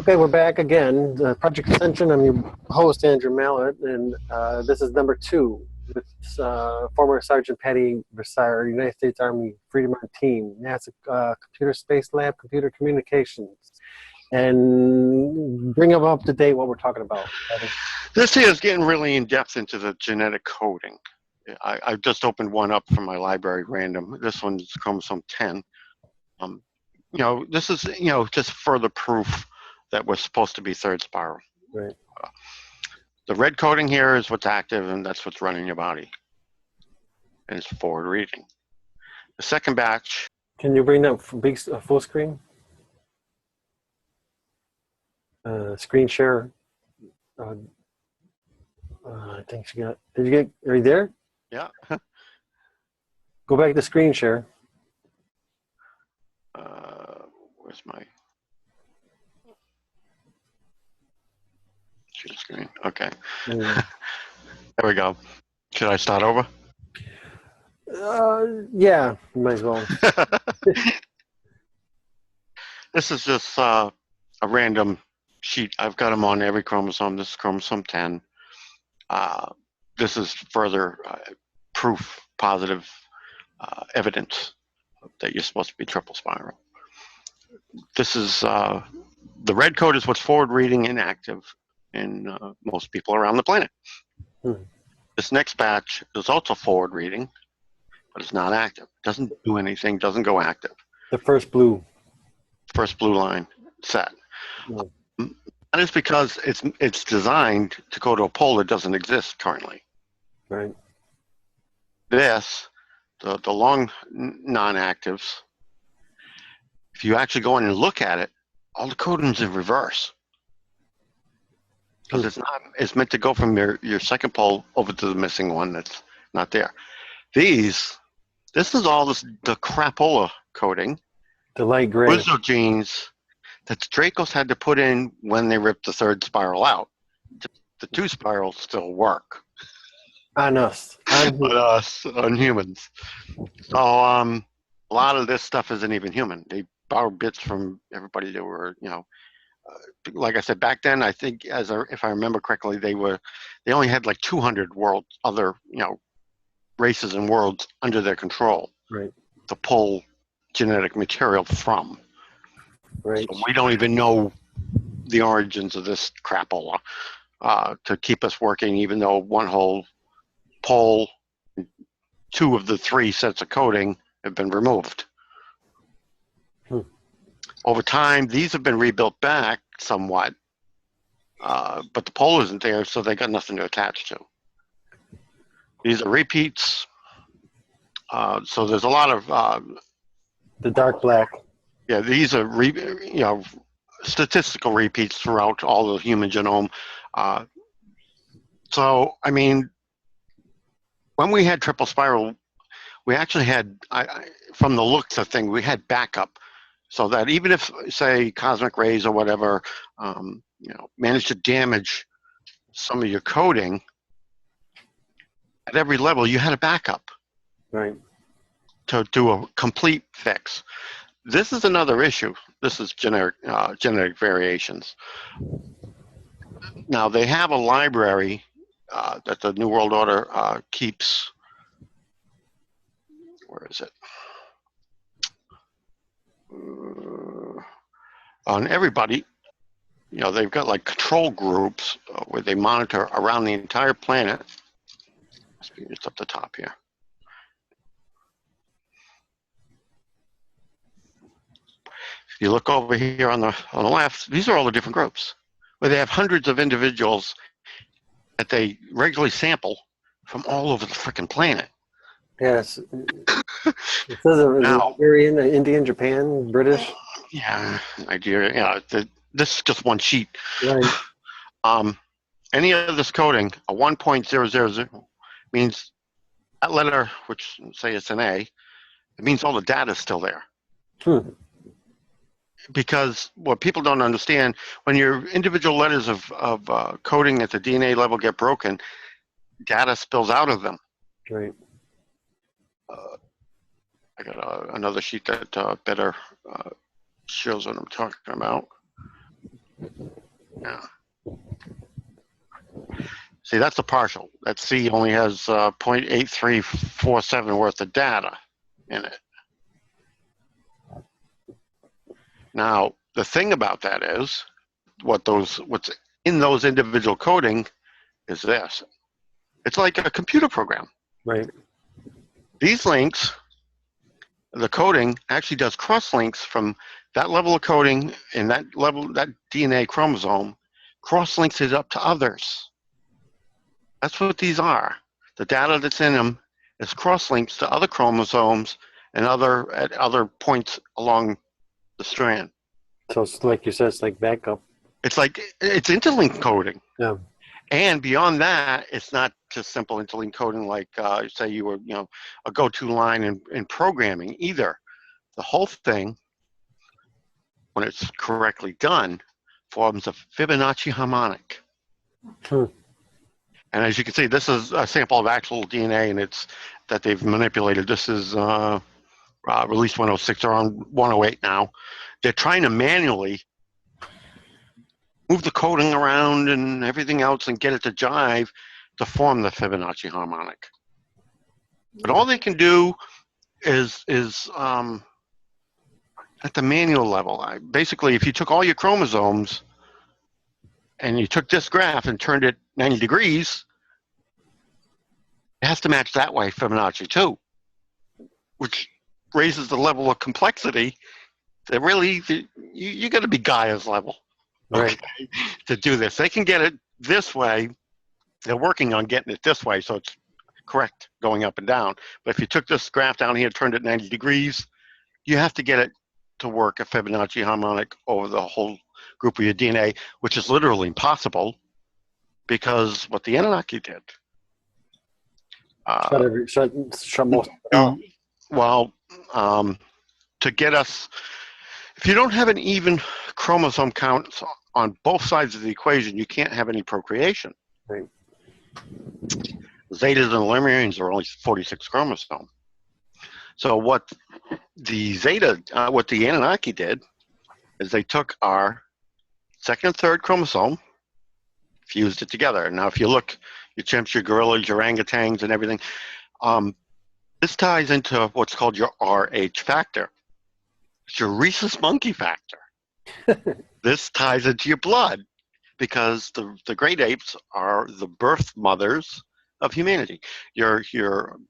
Okay, we're back again. Project Ascension. I'm your host, Andrew Mallet, and this is number 2 with former Sergeant Pattie Brassard, United States Army Freedom on Team, NASA Computer Space Lab, Computer Communications. And bring them up to date what we're talking about, Pattie. This here is getting really in-depth into the genetic coding. I just opened one up from my library random. This one's chromosome 10. This is, just further proof that we're supposed to be third spiral. Right. The red coding here is what's active, and that's what's running your body. And it's forward reading. The second batch. Can you bring up big full screen? Screen share. I think she got. Did you get? Are you there? Yeah. Go back to screen share. Where's my share screen? Okay. There we go. Should I start over? Yeah, might as well. This is just a random sheet. I've got them on every chromosome. This is chromosome 10. This is further proof, positive evidence that you're supposed to be triple spiral. This is the red code is what's forward reading and active in most people around the planet. This next batch is also forward reading, but it's not active. Doesn't do anything, doesn't go active. The first blue line set. That is because it's designed to go to a pole that doesn't exist currently. Right. This, the long non-actives, if you actually go in and look at it, all the coding's in reverse. Because it's meant to go from your second pole over to the missing one that's not there. This is all the crapola coding. The light gray. Original genes that Draco's had to put in when they ripped the third spiral out. The 2 spirals still work. On us. On humans. So a lot of this stuff isn't even human. They borrowed bits from everybody that were, like I said, back then, I think, if I remember correctly, they only had like 200 other races and worlds under their control. Right. To pull genetic material from. Right. So we don't even know the origins of this crapola to keep us working, even though one whole pole, 2 of the 3 sets of coding have been removed. Over time, these have been rebuilt back somewhat, but the pole isn't there, so they got nothing to attach to. These are repeats, so there's a lot of the dark black. Yeah, these are statistical repeats throughout all the human genome. So, I mean, when we had triple spiral, we actually had, from the looks of things, we had backup. So that even if, say, cosmic rays or whatever, managed to damage some of your coding, at every level you had a backup. Right. To do a complete fix. This is another issue. This is genetic variations. Now, they have a library that the New World Order keeps. Where is it? On everybody, they've got like control groups where they monitor around the entire planet. It's up the top here. You look over here on the left, these are all the different groups where they have hundreds of individuals that they regularly sample from all over the freaking planet. Yes. It says Nigerian, Indian, Japan, British. Yeah, Nigeria. Yeah, this is just one sheet. Right. Any of this coding, a 1.000 means that letter, which say it's an A, it means all the data is still there. Because what people don't understand, when your individual letters of coding at the DNA level get broken, data spills out of them. Right. I got another sheet that better shows what I'm talking about. Yeah. See, that's a partial. That C only has 0.8347 worth of data in it. Now, the thing about that is, what's in those individual coding is this. It's like a computer program. Right. These links, the coding actually does cross links from that level of coding and that level, that DNA chromosome, cross links it up to others. That's what these are. The data that's in them is cross links to other chromosomes and at other points along the strand. So it's like you said, it's like backup. It's interlink coding. Yeah. And beyond that, it's not just simple interlink coding like say you were, a go-to line in programming either. The whole thing, when it's correctly done, forms a Fibonacci harmonic. And as you can see, this is a sample of actual DNA, and it's that they've manipulated. This is release 106. They're on 108 now. They're trying to manually move the coding around and everything else and get it to jive to form the Fibonacci harmonic. But all they can do is at the manual level. Basically, if you took all your chromosomes and you took this graph and turned it 90 degrees, it has to match that way Fibonacci too, which raises the level of complexity that really, you got to be Gaia's level, okay, right, to do this. They can get it this way. They're working on getting it this way, so it's correct going up and down. But if you took this graph down here, turned it 90 degrees, you have to get it to work a Fibonacci harmonic over the whole group of your DNA, which is literally impossible because what the Anunnaki did. Shut most of it off. Well, to get us, if you don't have an even chromosome count on both sides of the equation, you can't have any procreation. Right. Zetas and Lemurians are only 46 chromosomes. So what the Anunnaki did is they took our second and third chromosome, fused it together. Now, if you look, your chimps, your gorillas, your orangutans, and everything, this ties into what's called your RH factor. It's your rhesus monkey factor. This ties into your blood because the great apes are the birth mothers of humanity. Your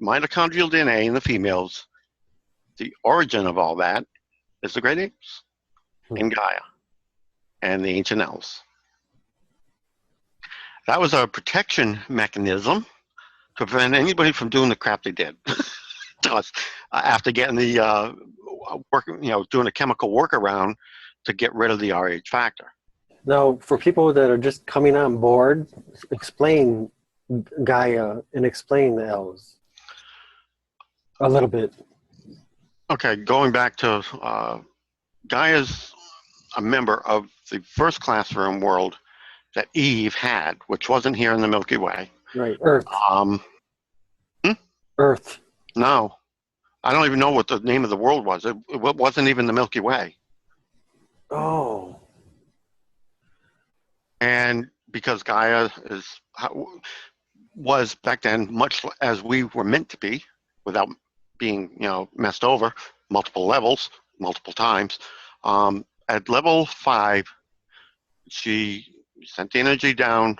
mitochondrial DNA in the females, the origin of all that is the great apes in Gaia and the ancient elves. That was a protection mechanism to prevent anybody from doing the crap they did to us after getting the doing a chemical workaround to get rid of the RH factor. Now, for people that are just coming on board, explain Gaia and explain the elves a little bit. Okay, going back to Gaia's a member of the first classroom world that Eve had, which wasn't here in the Milky Way. Right, Earth. Earth. No, I don't even know what the name of the world was. It wasn't even the Milky Way. Oh. And because Gaia was back then much as we were meant to be, without being messed over multiple levels, multiple times. At level 5, she sent the energy down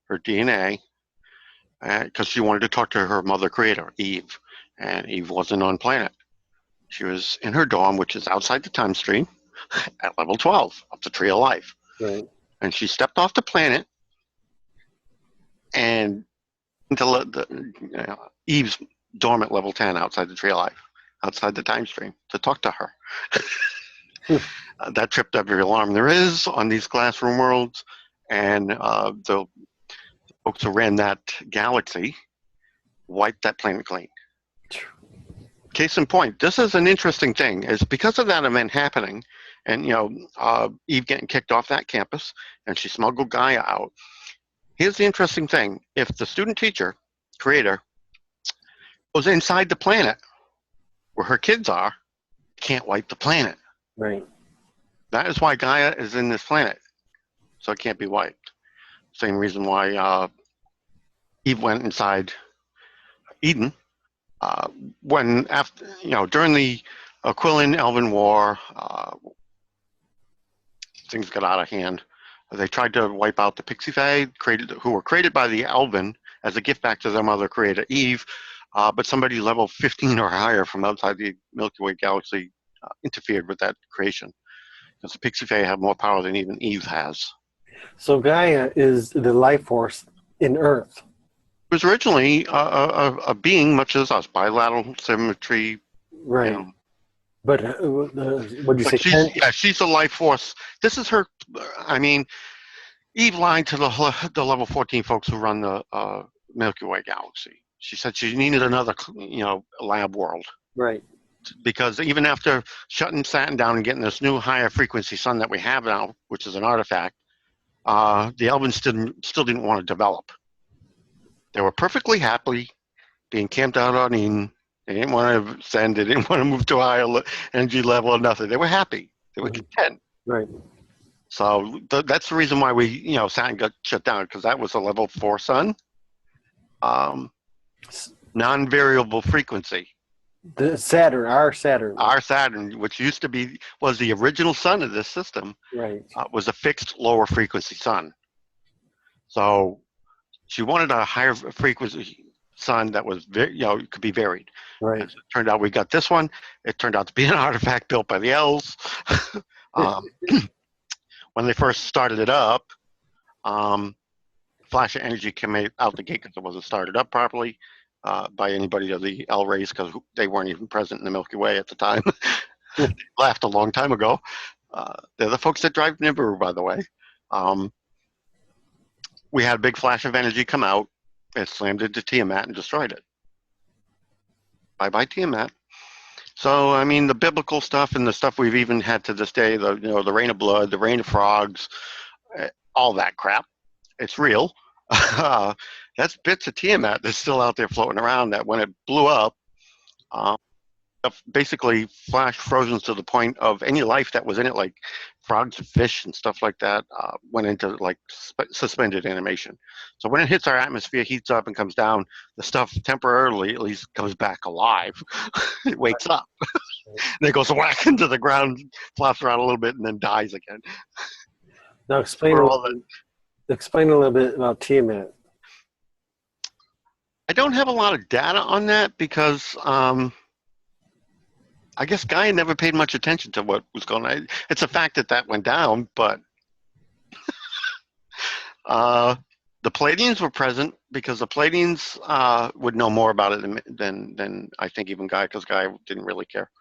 her DNA because she wanted to talk to her mother creator, Eve. And Eve wasn't on planet. She was in her dorm, which is outside the time stream, at level 12 of the Tree of Life. Right. And she stepped off the planet and into Eve's dorm at level 10 outside the Tree of Life, outside the time stream, to talk to her. That tripped every alarm there is on these classroom worlds, and the folks who ran that galaxy wiped that planet clean. Case in point, this is an interesting thing, is because of that event happening, and Eve getting kicked off that campus, and she smuggled Gaia out. Here's the interesting thing: if the student teacher, creator, was inside the planet where her kids are, can't wipe the planet. Right. That is why Gaia is in this planet. so it can't be wiped. Same reason why Eve went inside Eden. When after during the Aquilian Elven War, things got out of hand. They tried to wipe out the Pixie Fay, who were created by the Elven as a gift back to their mother creator Eve, but somebody level 15 or higher from outside the Milky Way galaxy interfered with that creation, because the Pixie Fay have more power than even Eve has. So Gaia is the life force in Earth. It was originally a being much as us, bilateral symmetry. Right. But what did you say? She's a life force. This is her. I mean, Eve lied to the level 14 folks who run the Milky Way galaxy. She said she needed another, lab world. Right. Because even after shutting Saturn down and getting this new higher frequency sun that we have now, which is an artifact, the Elvins still didn't want to develop. They were perfectly happy being camped out on Eden. They didn't want to ascend. They didn't want to move to a higher energy level or nothing. They were happy. They were content. Right. So that's the reason why we, Saturn got shut down, because that was a level 4 sun, non-variable frequency. Our Saturn. Our Saturn, which was the original sun of this system, right, was a fixed lower frequency sun. So she wanted a higher frequency sun that was, could be varied. Right. As it turned out, we got this one. It turned out to be an artifact built by the elves. When they first started it up, flash of energy came out the gate because it wasn't started up properly by anybody of the L race, because they weren't even present in the Milky Way at the time. They left a long time ago. They're the folks that drive Nibiru, by the way. We had a big flash of energy come out. It slammed into Tiamat and destroyed it. Bye-bye, Tiamat. So, I mean, the biblical stuff and the stuff we've even had to this day, the rain of blood, the rain of frogs, all that crap, it's real. That's bits of Tiamat that's still out there floating around, that when it blew up, basically flash frozen to the point of any life that was in it, like frogs and fish and stuff like that, went into like suspended animation. So when it hits our atmosphere, heats up and comes down, the stuff temporarily at least comes back alive. It wakes up. And it goes whack into the ground, flops around a little bit, and then dies again. Now explain a little bit about Tiamat. I don't have a lot of data on that because I guess Gaia never paid much attention to what was going on. It's a fact that went down, but the Palladians were present, because the Palladians would know more about it than I think even Gaia, because Gaia didn't really care.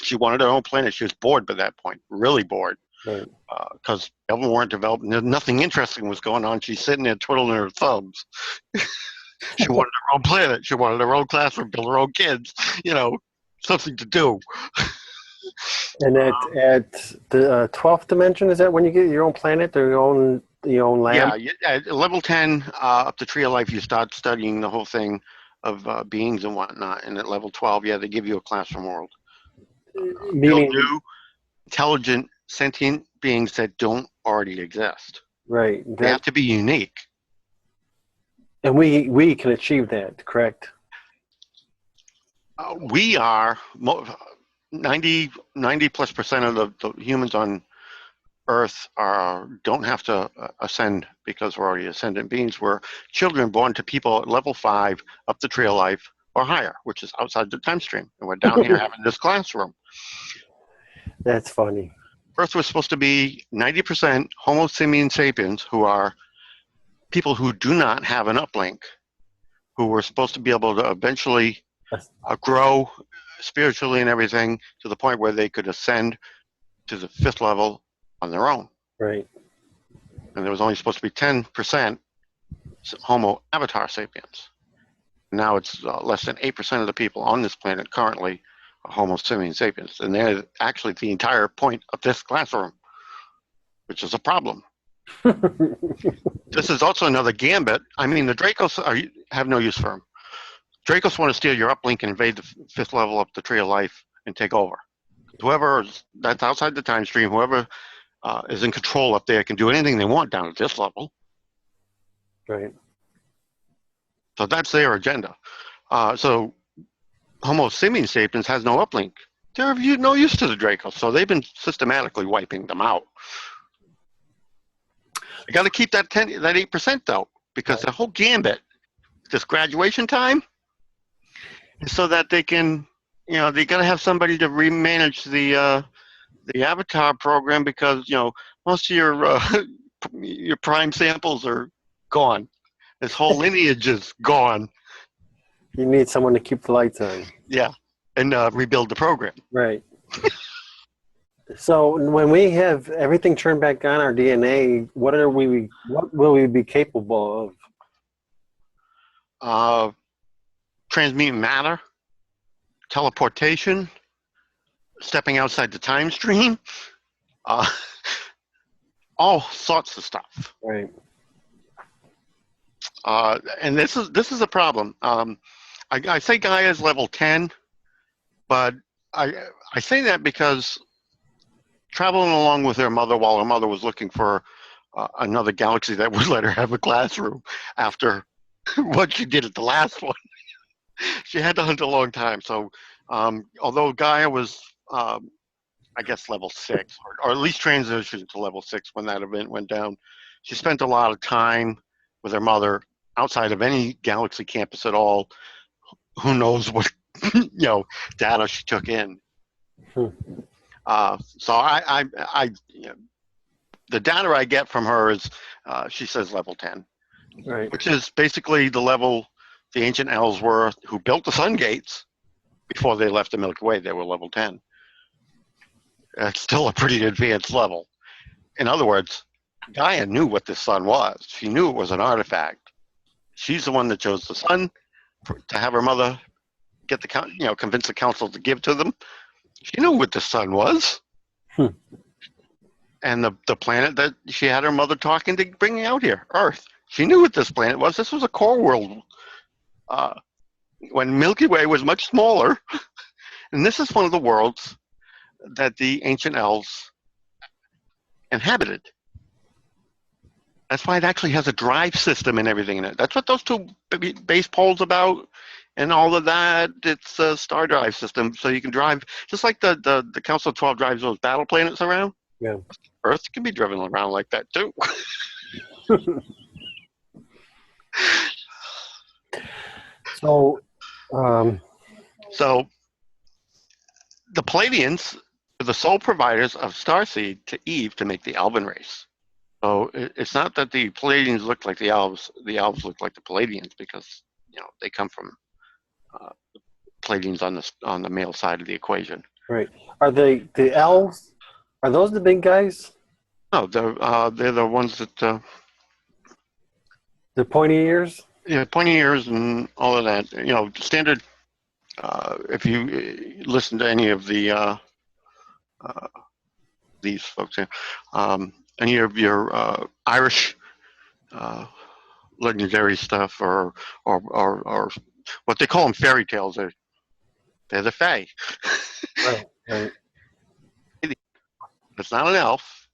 She wanted her own planet. She was bored by that point, really bored, because Elven weren't developed. Nothing interesting was going on. She's sitting there twiddling her thumbs. She wanted her own planet. She wanted her own classroom, build her own kids, something to do. And at the 12th dimension, is that when you get your own planet or your own lab? Yeah, at level 10, up to Tree of Life, you start studying the whole thing of beings and whatnot. And at level 12, they give you a classroom world. Meaning new, intelligent, sentient beings that don't already exist. Right. They have to be unique. And we can achieve that, correct? We are 90% of the humans on Earth don't have to ascend, because we're already ascendant beings. We're children born to people at level 5 up the Tree of Life or higher, which is outside the time stream. And we're down here having this classroom. That's funny. Earth was supposed to be 90% Homo simian sapiens, who are people who do not have an uplink, who were supposed to be able to eventually grow spiritually and everything to the point where they could ascend to the 5th level on their own. Right. And there was only supposed to be 10% Homo avatar sapiens. Now it's less than 8% of the people on this planet currently are Homo simian sapiens. And they're actually the entire point of this classroom, which is a problem. This is also another gambit. I mean, the Dracos have no use for them. Dracos want to steal your uplink and invade the 5th level up the Tree of Life and take over. Whoever that's outside the time stream, whoever is in control up there, can do anything they want down at this level. Right. So that's their agenda. So Homo sapiens has no uplink. They're no use to the Draco, so they've been systematically wiping them out. You got to keep that 8% though, because the whole gambit, this graduation time, is so that they can, they got to have somebody to remanage the avatar program, because most of your prime samples are gone. This whole lineage is gone. You need someone to keep the lights on. Yeah, and rebuild the program. Right. So when we have everything turned back on, our DNA, what will we be capable of? Transmuting matter, teleportation, stepping outside the time stream, all sorts of stuff. Right. And this is a problem. I say Gaia is level 10, but I say that because traveling along with her mother while her mother was looking for another galaxy that would let her have a classroom after what she did at the last one, she had to hunt a long time. So although Gaia was, I guess, level 6, or at least transitioned to level 6 when that event went down, she spent a lot of time with her mother outside of any galaxy campus at all. Who knows what data she took in. So I the data I get from her is she says level 10, right, which is basically the level the ancient elves were, who built the sun gates before they left the Milky Way. They were level 10. It's still a pretty advanced level. In other words, Gaia knew what the sun was. She knew it was an artifact. She's the one that chose the sun to have her mother get convince the council to give to them. She knew what the sun was. And the planet that she had her mother talking to bringing out here, Earth. She knew what this planet was. This was a core world. When Milky Way was much smaller. And this is one of the worlds that the ancient elves inhabited. That's why it actually has a drive system and everything in it. That's what those two base poles about and all of that. It's a star drive system, so you can drive, just like the Council of 12 drives those battle planets around. Yeah. Earth can be driven around like that too. So the Palladians are the sole providers of starseed to Eve to make the Elven race. So it's not that the Palladians look like the elves look like the Palladians, because they come from Palladians on the male side of the equation. Right. Are the elves? Are those the big guys? No, they're the ones that the pointy ears. Yeah, pointy ears and all of that. Standard. If you listen to any of the these folks here, any of your Irish legendary stuff, or what they call them fairy tales, they're the Fay. Right. Right. It's not an elf.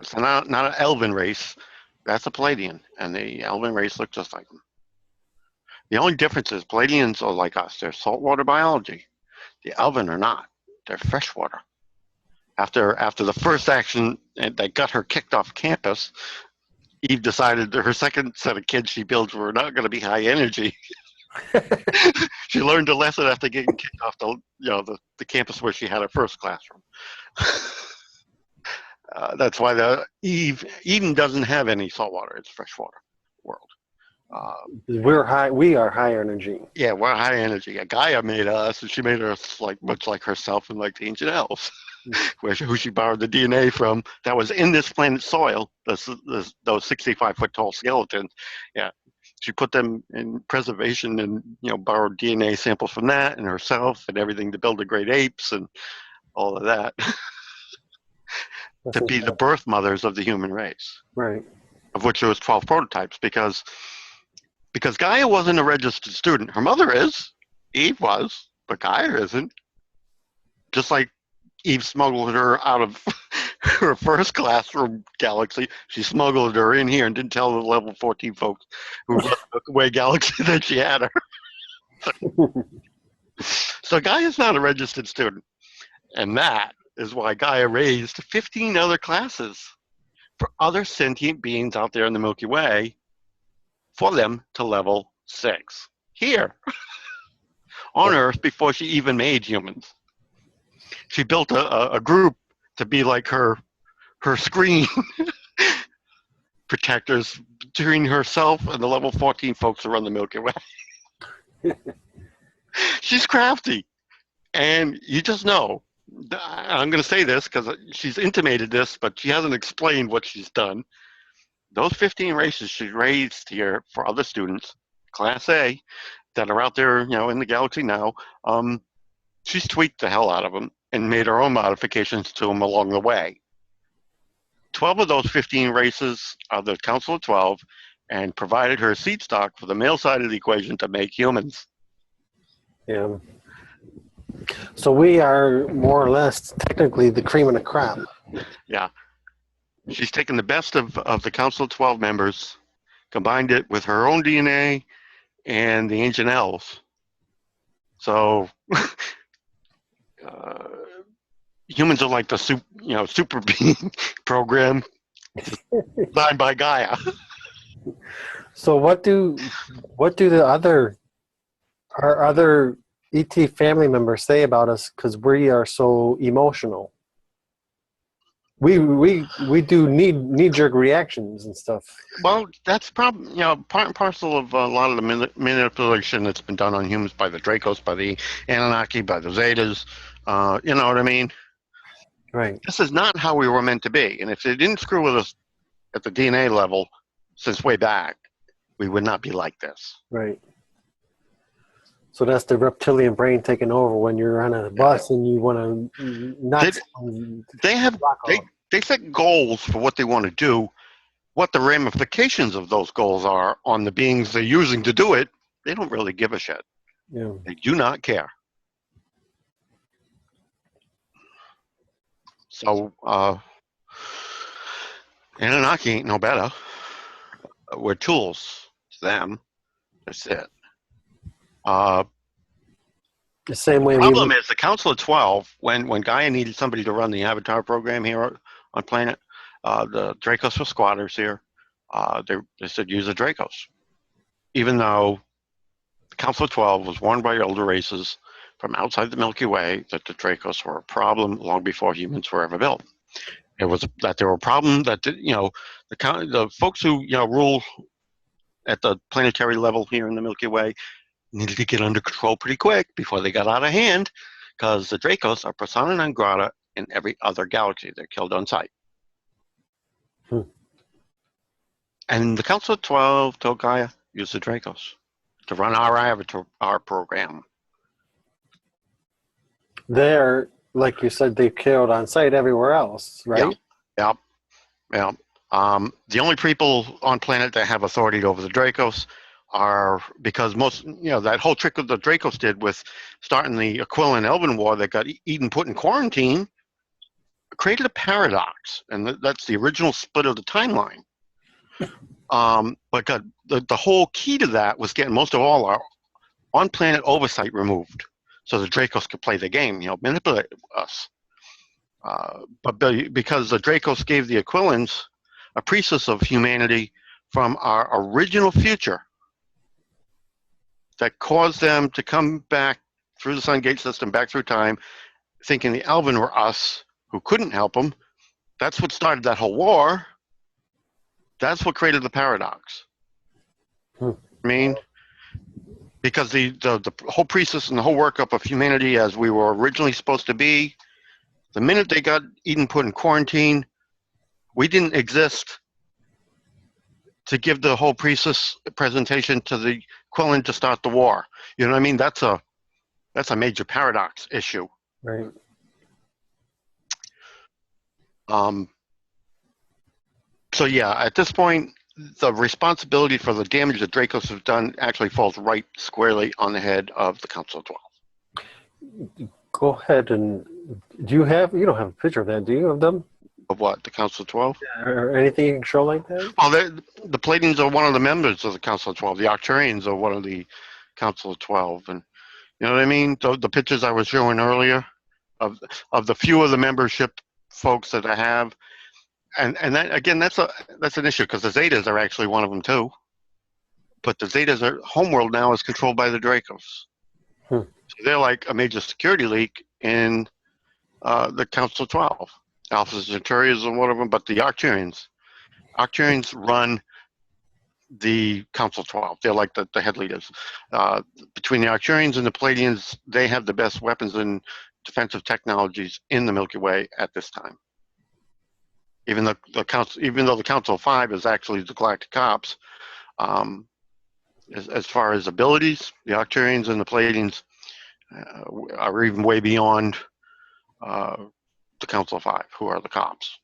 It's not an elven race. That's a Palladian, and the elven race looks just like them. The only difference is Palladians are like us. They're saltwater biology. The elven are not. They're freshwater. After the first action that got her kicked off campus, Eve decided that her second set of kids she builds were not going to be high energy. She learned a lesson after getting kicked off the campus where she had her first classroom. That's why Eden doesn't have any saltwater. It's freshwater world. We are high energy. Yeah, we're high energy. Gaia made us, and she made us much like herself and like the ancient elves, who she borrowed the DNA from that was in this planet's soil. Those 65-foot tall skeletons. Yeah, she put them in preservation and borrowed DNA samples from that and herself and everything to build the great apes and all of that. To be the birth mothers of the human race. Right. Of which there was 12 prototypes, because Gaia wasn't a registered student. Her mother is. Eve was, but Gaia isn't. Just like Eve smuggled her out of her first classroom galaxy. She smuggled her in here and didn't tell the level 14 folks who run the Milky Way galaxy that she had her. So Gaia's not a registered student. And that is why Gaia raised 15 other classes for other sentient beings out there in the Milky Way for them to level 6 here on Earth before she even made humans. She built a group to be like her screen protectors between herself and the level 14 folks who run the Milky Way. She's crafty. And you just know, I'm going to say this because she's intimated this, but she hasn't explained what she's done. Those 15 races she raised here for other students, Class A, that are out there, in the galaxy now, she's tweaked the hell out of them and made her own modifications to them along the way. 12 of those 15 races are the Council of 12 and provided her seed stock for the male side of the equation to make humans. Yeah. So we are more or less technically the cream of the crop. Yeah. She's taken the best of the Council of 12 members, combined it with her own DNA and the ancient elves. So humans are like the super being program designed by Gaia. So what do our other ET family members say about us because we are so emotional? We do knee-jerk reactions and stuff. Well, that's probably part and parcel of a lot of the manipulation that's been done on humans by the Dracos, by the Anunnaki, by the Zetas. You know what I mean? Right. This is not how we were meant to be, and if they didn't screw with us at the DNA level since way back, we would not be like this. Right. So that's the reptilian brain taking over when you're on a bus and you want to not. They set goals for what they want to do. What the ramifications of those goals are on the beings they're using to do it, they don't really give a shit. Yeah. They do not care. So Anunnaki ain't no better. We're tools to them. That's it. The same way. The problem is the Council of 12, when Gaia needed somebody to run the Avatar program here on planet, the Dracos were squatters here. They said use the Dracos. Even though the Council of 12 was warned by elder races from outside the Milky Way that the Dracos were a problem long before humans were ever built. It was that they were a problem that, the folks who, rule at the planetary level here in the Milky Way needed to get under control pretty quick before they got out of hand, because the Dracos are persona non grata in every other galaxy. They're killed on sight. And the Council of 12 told Gaia, use the Dracos to run our Avatar program. They're, like you said, they killed on sight everywhere else, right? Yeah. The only people on planet that have authority over the Dracos are, because most, that whole trick that the Dracos did with starting the Aquilin Elven War that got Eden put in quarantine created a paradox, and that's the original split of the timeline. But the whole key to that was getting most of all our on-planet oversight removed, so the Dracos could play the game, manipulate us. But because the Dracos gave the Aquilins a priestess of humanity from our original future, that caused them to come back through the Sun Gate system, back through time, thinking the Elven were us who couldn't help them. That's what started that whole war. That's what created the paradox. I mean, because the whole priestess and the whole workup of humanity as we were originally supposed to be, the minute they got Eden put in quarantine, we didn't exist to give the whole priestess presentation to the Quillen to start the war. You know what I mean? That's a major paradox issue. Right. So yeah, at this point, the responsibility for the damage that Dracos have done actually falls right squarely on the head of the Council of 12. Go ahead and you don't have a picture of that, do you, of them? Of what? The Council of 12? or anything you control like that? Well, the Pleiadians are one of the members of the Council of 12. The Arcturians are one of the Council of 12. And you know what I mean? The pictures I was showing earlier of the few of the membership folks that I have. And that, again, that's an issue because the Zetas are actually one of them too. But the Zetas' homeworld now is controlled by the Dracos. So they're like a major security leak in the Council of 12. Alpha Centauri is one of them, but the Arcturians run the Council of 12. They're like the head leaders. Between the Arcturians and the Pleiadians, they have the best weapons and defensive technologies in the Milky Way at this time. Even though the Council of 5 is actually the Galactic Cops, as far as abilities, the Arcturians and the Pleiadians are even way beyond the Council of 5, who are the cops.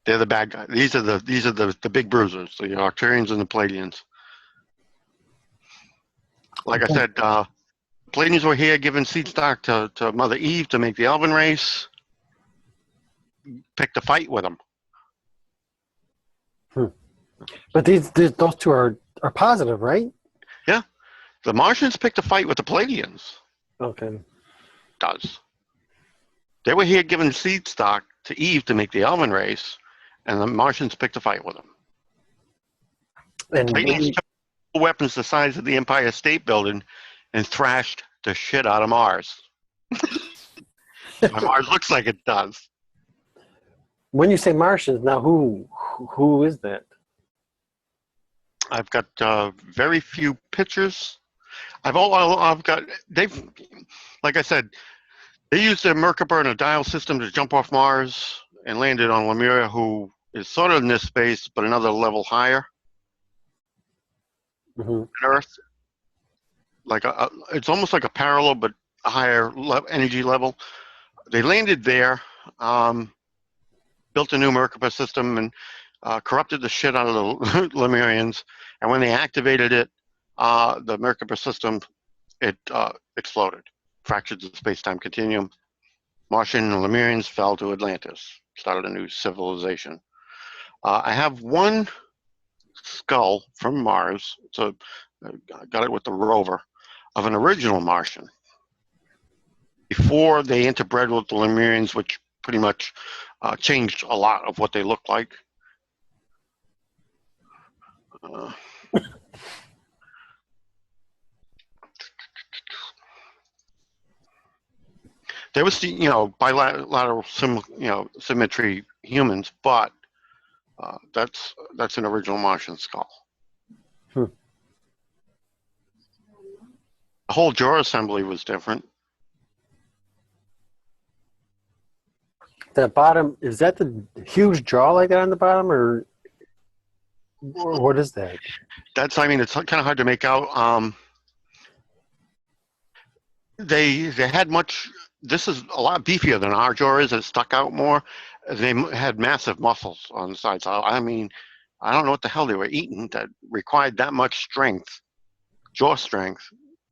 They're the bad guys. These are the big bruisers, the Arcturians and the Pleiadians. Like I said, Pleiadians were here giving seed stock to Mother Eve to make the Elven race. Picked a fight with them. But those two are positive, right? Yeah. The Martians picked a fight with the Pleiadians. Okay. They were here giving seed stock to Eve to make the Elven race, and the Martians picked a fight with them. And Pleiadians took weapons the size of the Empire State Building and thrashed the shit out of Mars. Mars looks like it does. When you say Martians, now who is that? I've got very few pictures. They've, like I said, they used a Merkaba and a dial system to jump off Mars and landed on Lemuria, who is sort of in this space, but another level higher than Earth. It's almost like a parallel, but a higher energy level. They landed there, built a new Merkaba system, and corrupted the shit out of the Lemurians. And when they activated it, the Merkaba system, it exploded, fractured the space-time continuum. Martian and Lemurians fell to Atlantis, started a new civilization. I have one skull from Mars, so I got it with the rover, of an original Martian. Before they interbred with the Lemurians, which pretty much changed a lot of what they look like. There was bilateral symmetry humans, but that's an original Martian skull. The whole jaw assembly was different. That bottom, is that the huge jaw like that on the bottom, or what is that? It's kind of hard to make out. They had much. This is a lot beefier than our jaw is. It stuck out more. They had massive muscles on the sides. I don't know what the hell they were eating that required that much strength, jaw strength.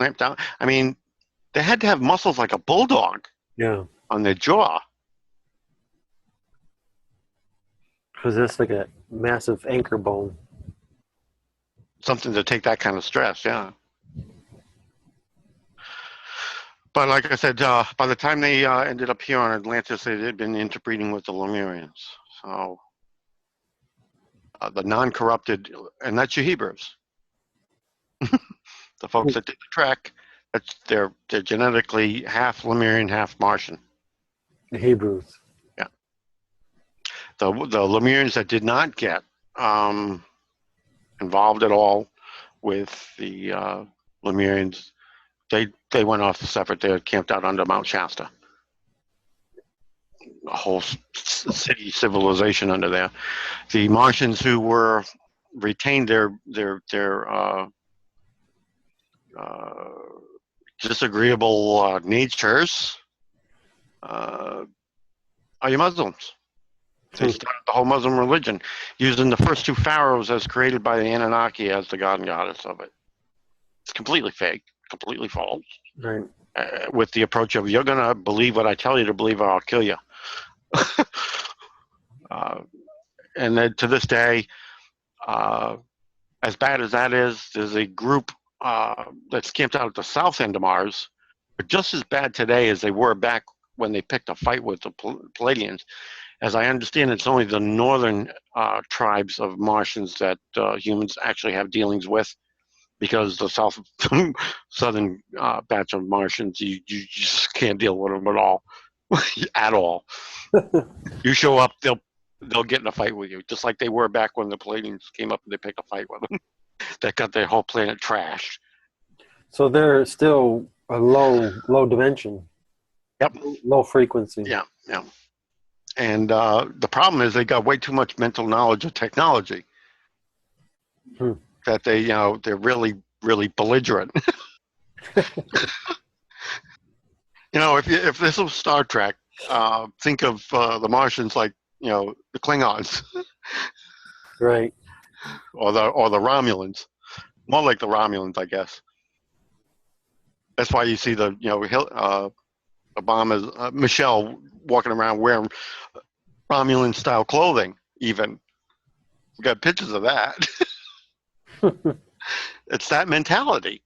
Clamped down. They had to have muscles like a bulldog. Yeah. On their jaw. Because that's like a massive anchor bone. Something to take that kind of stress, yeah. But like I said, by the time they ended up here on Atlantis, they had been interbreeding with the Lemurians. So the non-corrupted, and that's your Hebrews. The folks that did the trek, they're genetically half Lemurian, half Martian. The Hebrews. Yeah. The Lemurians that did not get involved at all with the Lemurians, they went off separate. They had camped out under Mount Shasta. A whole city civilization under there. The Martians who retained their disagreeable natures are your Muslims. They started the whole Muslim religion using the first two pharaohs as created by the Anunnaki as the god and goddess of it. It's completely fake, completely false. Right. With the approach of, you're going to believe what I tell you to believe or I'll kill you. And then to this day, as bad as that is, there's a group that's camped out at the south end of Mars, but just as bad today as they were back when they picked a fight with the Palladians. As I understand, it's only the northern tribes of Martians that humans actually have dealings with, because the southern batch of Martians, you just can't deal with them at all, at all. You show up, they'll get in a fight with you, just like they were back when the Palladians came up and they picked a fight with them. That got their whole planet trashed. So they're still a low dimension. Yep. Low frequency. Yeah. And the problem is they got way too much mental knowledge of technology. That they're really, really belligerent. If this was Star Trek, think of the Martians like the Klingons, right? Or the Romulans, more like the Romulans, I guess. That's why you see the Obama's Michelle walking around wearing Romulan style clothing. Even we got pictures of that. It's that mentality.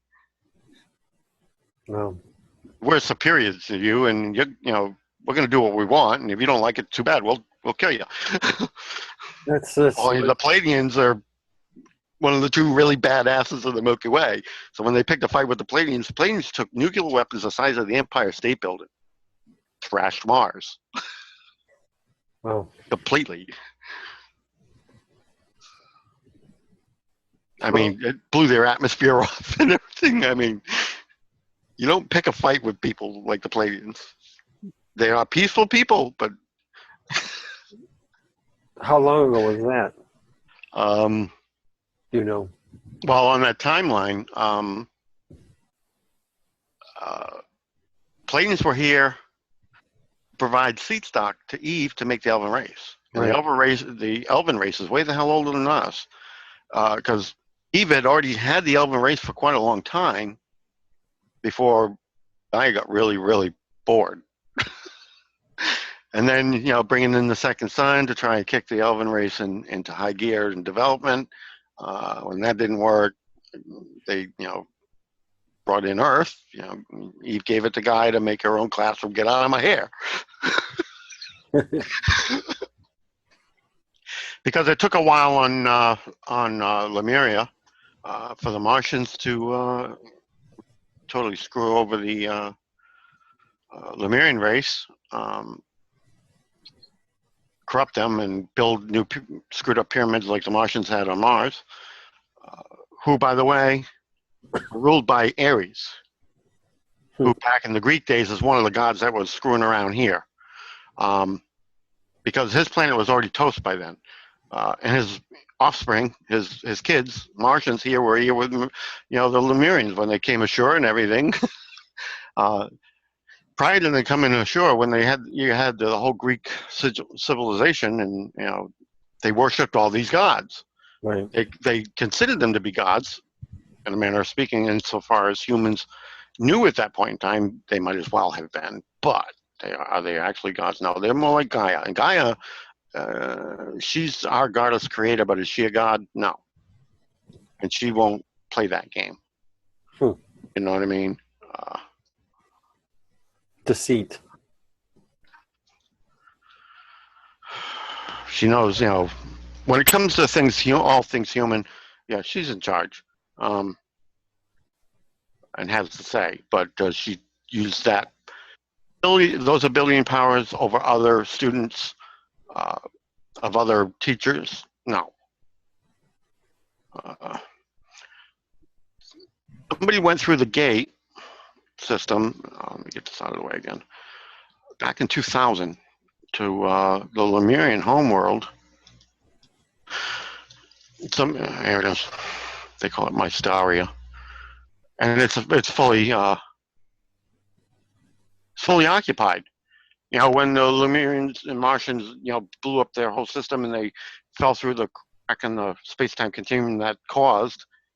No. We're superior to you, and we're going to do what we want, and if you don't like it, too bad. We'll kill you. Only the Palladians are one of the two really badasses of the Milky Way. So when they picked a fight with the Palladians took nuclear weapons the size of the Empire State Building, trashed Mars. Wow. Completely. I mean, it blew their atmosphere off and everything. I mean, you don't pick a fight with people like the Palladians. They are peaceful people, but... How long ago was that? Well, on that timeline, Palladians were here to provide seed stock to Eve to make the Elven race. And right. the Elven race is way the hell older than us. Because Eve had already had the Elven race for quite a long time before Gaia got really, really bored. And then, bringing in the second son to try and kick the Elven race into high gear and development. When that didn't work, they, brought in Earth. Eve gave it to Gaia to make her own classroom. Get out of my hair. Because it took a while on Lemuria for the Martians to totally screw over the Lemurian race, corrupt them, and build new screwed up pyramids like the Martians had on Mars, who, by the way, were ruled by Ares, who back in the Greek days is one of the gods that was screwing around here, because his planet was already toast by then. And his offspring, his kids, Martians were here with, the Lemurians when they came ashore and everything. Prior to them coming ashore, when you had the whole Greek civilization, and they worshipped all these gods. Right. They considered them to be gods, in a manner of speaking, insofar as humans knew at that point in time they might as well have been. But are they actually gods? No, they're more like Gaia. And Gaia, she's our goddess creator, but is she a god? No. And she won't play that game. You know what I mean? Deceit. She knows, when it comes to things, all things human, yeah, she's in charge, and has to say. But does she use those ability and powers over other students of other teachers? No. Somebody went through the gate system. Let me get this out of the way again. Back in 2000 to the Lemurian homeworld. Here it is. They call it Mystaria, and it's fully occupied. When the Lemurians and Martians blew up their whole system and they fell through the crack in the space-time continuum that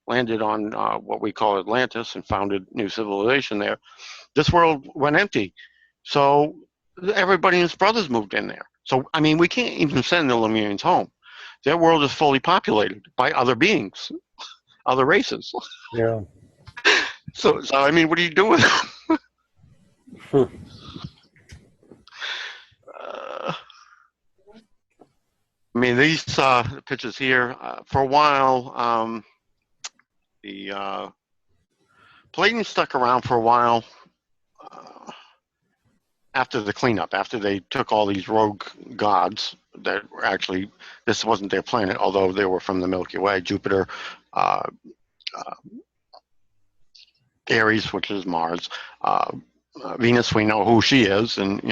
landed on what we call Atlantis and founded new civilization there. This world went empty, so everybody and his brothers moved in there. So, I mean, we can't even send the Lemurians home. Their world is fully populated by other beings, other races. Yeah. So I mean, what do you do with them? I mean, these pictures here, for a while, the Palladians stuck around for a while after the cleanup, after they took all these rogue gods that were actually, this wasn't their planet, although they were from the Milky Way, Jupiter, uh, Aries, which is Mars, Venus, we know who she is, and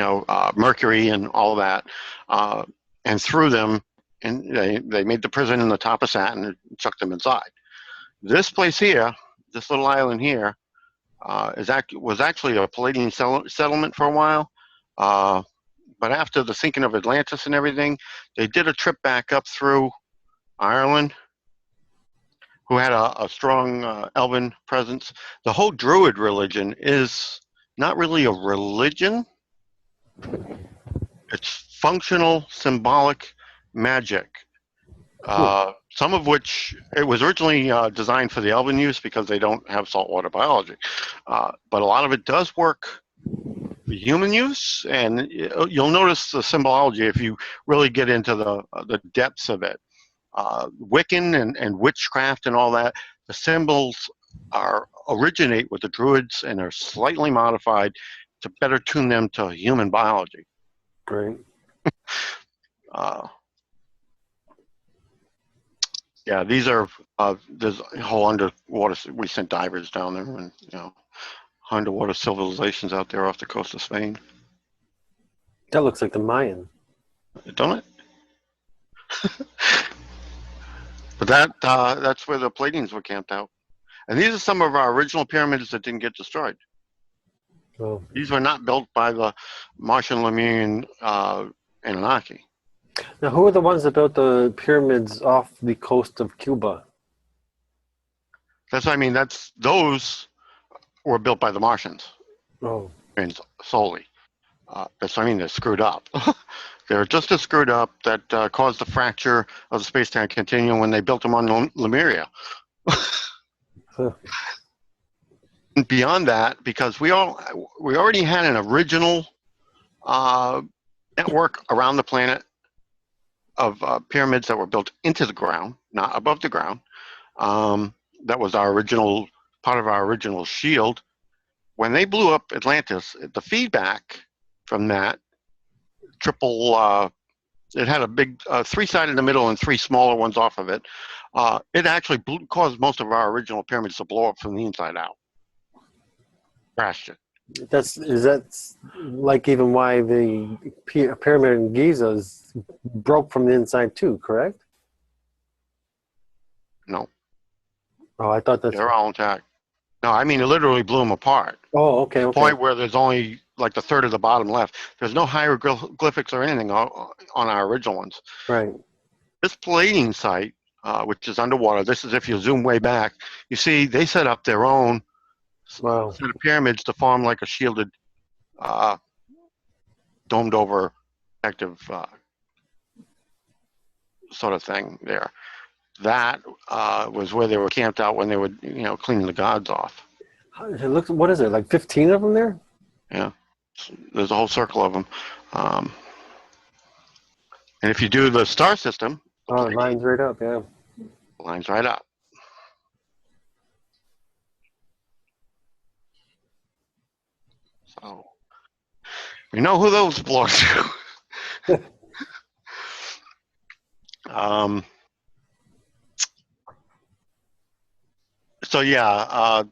Mercury and all that, and threw them, and they made the prison in the top of Saturn and chucked them inside. This place here, this little island here, was actually a Palladian settlement for a while, but after the sinking of Atlantis and everything, they did a trip back up through Ireland, who had a strong elven presence. The whole Druid religion is not really a religion. It's functional, symbolic magic. Some of which, it was originally designed for the elven use because they don't have saltwater biology. But a lot of it does work for human use, and you'll notice the symbology if you really get into the depths of it. Wiccan and witchcraft and all that, the symbols originate with the Druids and are slightly modified to better tune them to human biology. Great. Yeah, these are, there's a whole underwater, we sent divers down there, and, underwater civilizations out there off the coast of Spain. That looks like the Mayan. Don't it? But that's where the Palladians were camped out. And these are some of our original pyramids that didn't get destroyed. Oh. These were not built by the Martian Lemurian Anunnaki. Now, who are the ones that built the pyramids off the coast of Cuba? That's what I mean. Those were built by the Martians. Oh. And solely. That's what I mean. They're screwed up. They're just as screwed up that caused the fracture of the space-time continuum when they built them on Lemuria. Huh. And beyond that, because we already had an original network around the planet of pyramids that were built into the ground, not above the ground. That was our original, part of our original shield. When they blew up Atlantis, the feedback from that triple, it had a big three-sided in the middle and three smaller ones off of it. It actually caused most of our original pyramids to blow up from the inside out. Crashed it. Is that like even why the pyramid in Giza broke from the inside too, correct? No. Oh, I thought that's... They're all intact. No, I mean, it literally blew them apart. Oh, okay, okay. The point where there's only like the third of the bottom left. There's no hieroglyphics or anything on our original ones. Right. This Palladian site, which is underwater, this is if you zoom way back, you see they set up their own set of pyramids to form like a shielded, domed over protective sort of thing there. That was where they were camped out when they were, cleaning the gods off. It looks. What is it? Like 15 of them there? Yeah, there's a whole circle of them. And if you do the star system, Oh, it lines right up. Yeah. Lines right up. So we know who those belong to. So yeah,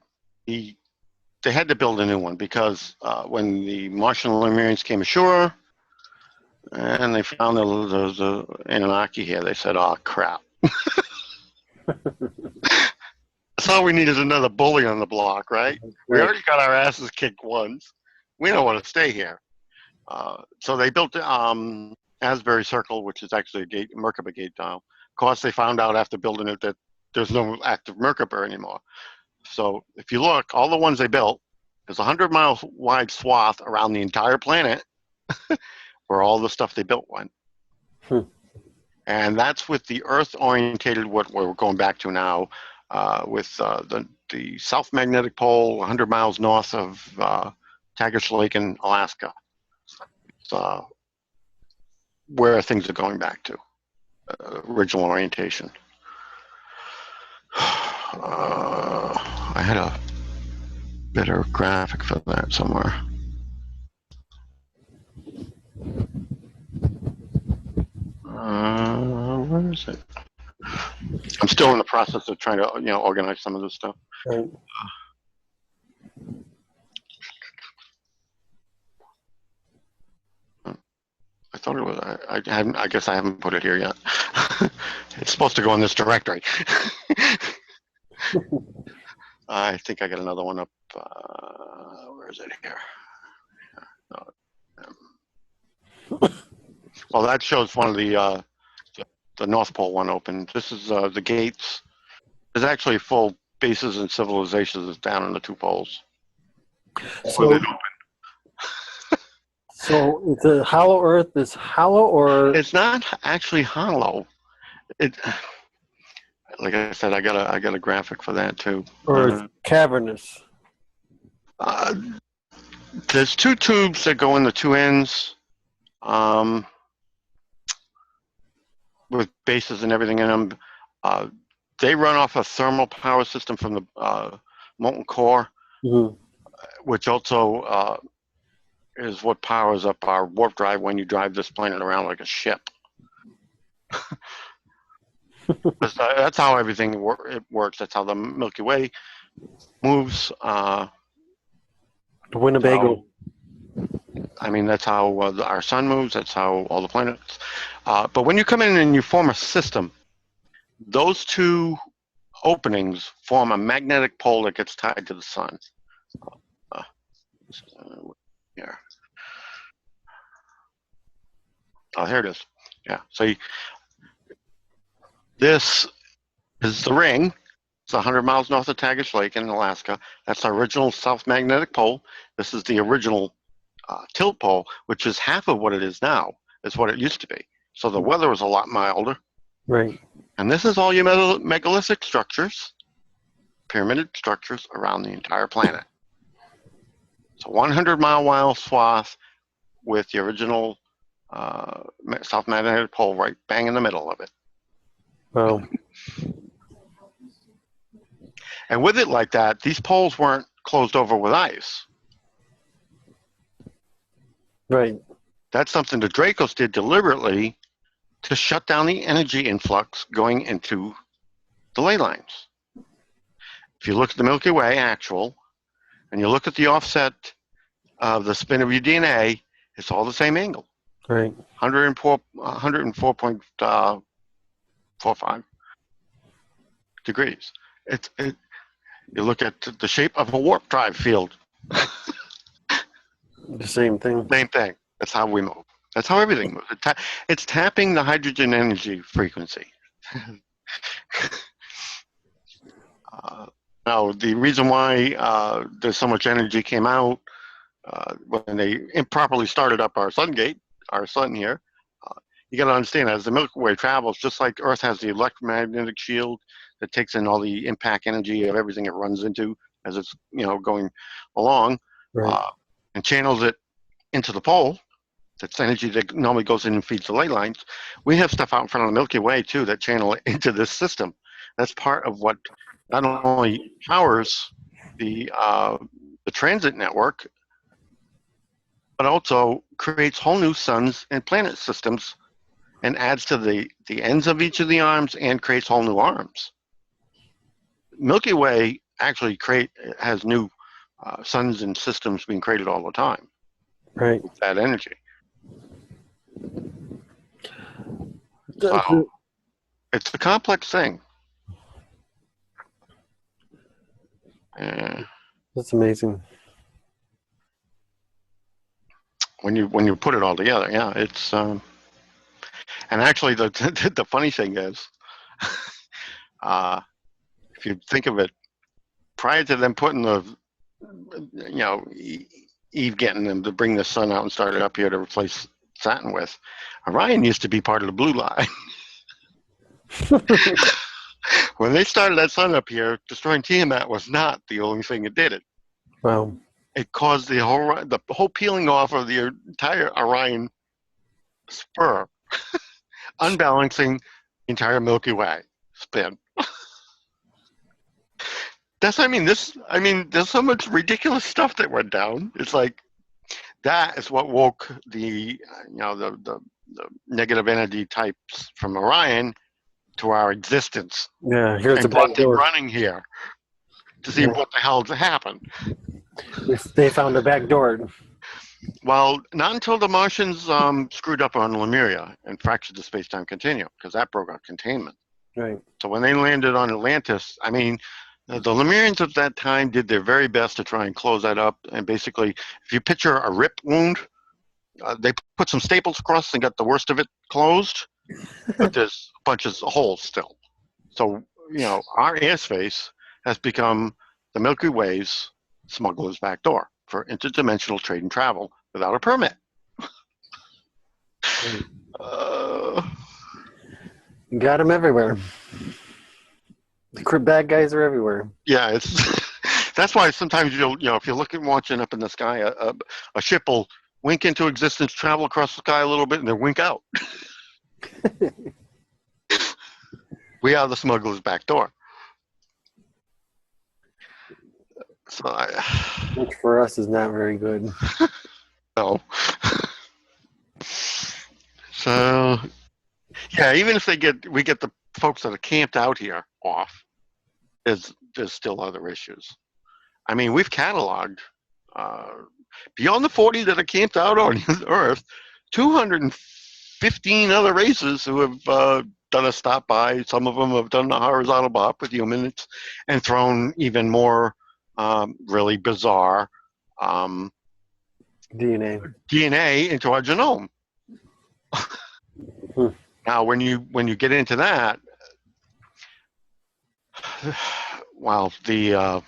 they had to build a new one because when the Martian Lemurians came ashore and they found the Anunnaki here, they said, "Oh crap." That's all we need is another bully on the block, right? We already got our asses kicked once. We don't want to stay here. So they built Asbury Circle, which is actually a Merkaba gate dial. Of course, they found out after building it that there's no active Merkaba anymore. So if you look, all the ones they built, there's a 100-mile wide swath around the entire planet where all the stuff they built went. Hmm. And that's with the Earth-orientated, what we're going back to now, with the South Magnetic Pole, 100 miles north of Tagish Lake in Alaska. It's where things are going back to, original orientation. I had a better graphic for that somewhere. Where is it? I'm still in the process of trying to, organize some of this stuff. Right. I thought it was. I hadn't. I guess I haven't put it here yet. It's supposed to go in this directory. I think I got another one up. Where is it here? Well, that shows one of the North Pole one open. This is the gates. There's actually full bases and civilizations down in the two poles. So the hollow Earth is hollow, or It's not actually hollow. It, like I said, I got a graphic for that too. or it's cavernous? There's two tubes that go in the two ends, with bases and everything in them. They run off a thermal power system from the molten core, Mm-hmm. which also is what powers up our warp drive when you drive this planet around like a ship. That's how everything it works. That's how the Milky Way moves. The Winnebago. That's how our sun moves. That's how all the planets. But when you come in and you form a system, those two openings form a magnetic pole that gets tied to the sun. Here. Oh, here it is. Yeah. So this is the ring. It's 100 miles north of Tagish Lake in Alaska. That's the original South Magnetic Pole. This is the original tilt pole, which is half of what it is now. Is what it used to be. So the weather was a lot milder. Right. And this is all your megalithic structures, pyramided structures around the entire planet. It's a 100-mile swath with the original South Magnetic Pole right bang in the middle of it. Well, and with it like that, these poles weren't closed over with ice. right. That's something the Dracos did deliberately to shut down the energy influx going into the ley lines. If you look at the Milky Way actual, and you look at the offset of the spin of your DNA, it's all the same angle. Right. 104.45 degrees. You look at the shape of a warp drive field. The same thing. Same thing. That's how we move. That's how everything moves. It's tapping the hydrogen energy frequency. Now, the reason why there's so much energy came out when they improperly started up our sun here, you got to understand, as the Milky Way travels, just like Earth has the electromagnetic shield that takes in all the impact energy of everything it runs into as it's going along, Right. And channels it into the pole. That's energy that normally goes in and feeds the ley lines. We have stuff out in front of the Milky Way too that channel it into this system. That's part of what not only powers the transit network, but also creates whole new suns and planet systems, and adds to the ends of each of the arms and creates whole new arms. Milky Way actually has new suns and systems being created all the time. Right. With that energy. So, it's a complex thing. that's amazing. When you put it all together, yeah, it's and actually the funny thing is, if you think of it, prior to them putting Eve getting them to bring the sun out and start it up here to replace satin with. Orion used to be part of the blue line. When they started that sun up here, destroying Tiamat was not the only thing that did it. Wow. It caused the whole peeling off of the entire Orion spur, unbalancing the entire Milky Way spin. That's there's so much ridiculous stuff that went down. It's like that is what woke the negative energy types from Orion to our existence. Yeah, here's the And brought back them door. running here to see what the hell happened. They found a back door. Well, not until the Martians screwed up on Lemuria and fractured the space-time continuum, because that broke our containment. Right. So when they landed on Atlantis, the Lemurians at that time did their very best to try and close that up. And basically, if you picture a rip wound, they put some staples across and got the worst of it closed, but there's a bunch of holes still. So, our airspace has become the Milky Way's smuggler's back door for interdimensional trade and travel without a permit. Got them everywhere. The bad guys are everywhere. Yeah, it's that's why sometimes if you're watching up in the sky, a ship will wink into existence, travel across the sky a little bit, and then wink out. We are the smuggler's back door. So which for us is not very good. No. So yeah, even if we get the folks that are camped out here off, there's still other issues. We've cataloged beyond the 40 that are camped out on Earth, 215 other races who have done a stop by. Some of them have done a horizontal bop with humans and thrown even more really bizarre DNA into our genome. Now, when you get into that, well, the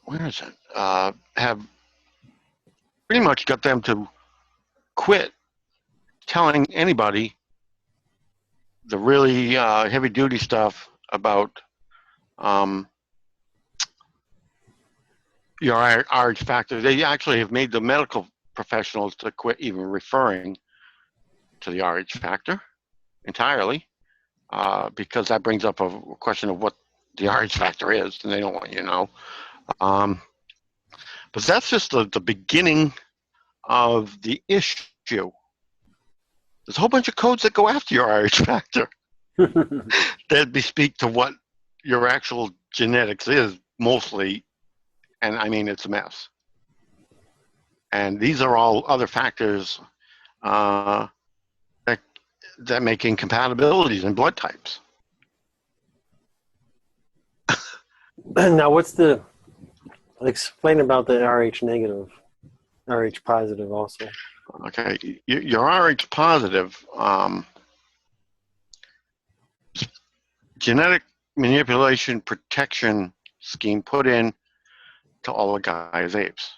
where is it? Have pretty much got them to quit telling anybody the really heavy duty stuff about your RH factor. They actually have made the medical professionals to quit even referring to the RH factor entirely, because that brings up a question of what the RH factor is, and they don't want you to know. But that's just the beginning of the issue. There's a whole bunch of codes that go after your RH factor that bespeak to what your actual genetics is mostly, and it's a mess. And these are all other factors that make incompatibilities in blood types. Now, explain about the RH negative, RH positive also. Okay, your RH positive, genetic manipulation protection scheme put in to all the Gaia's apes,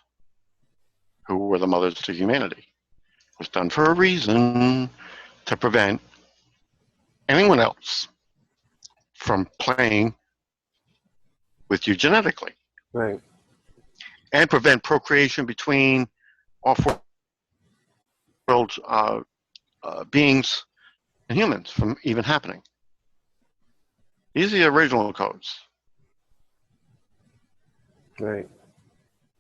who were the mothers to humanity. It was done for a reason, to prevent anyone else from playing with you genetically. Right. And prevent procreation between off-world beings and humans from even happening. These are the original codes. Right.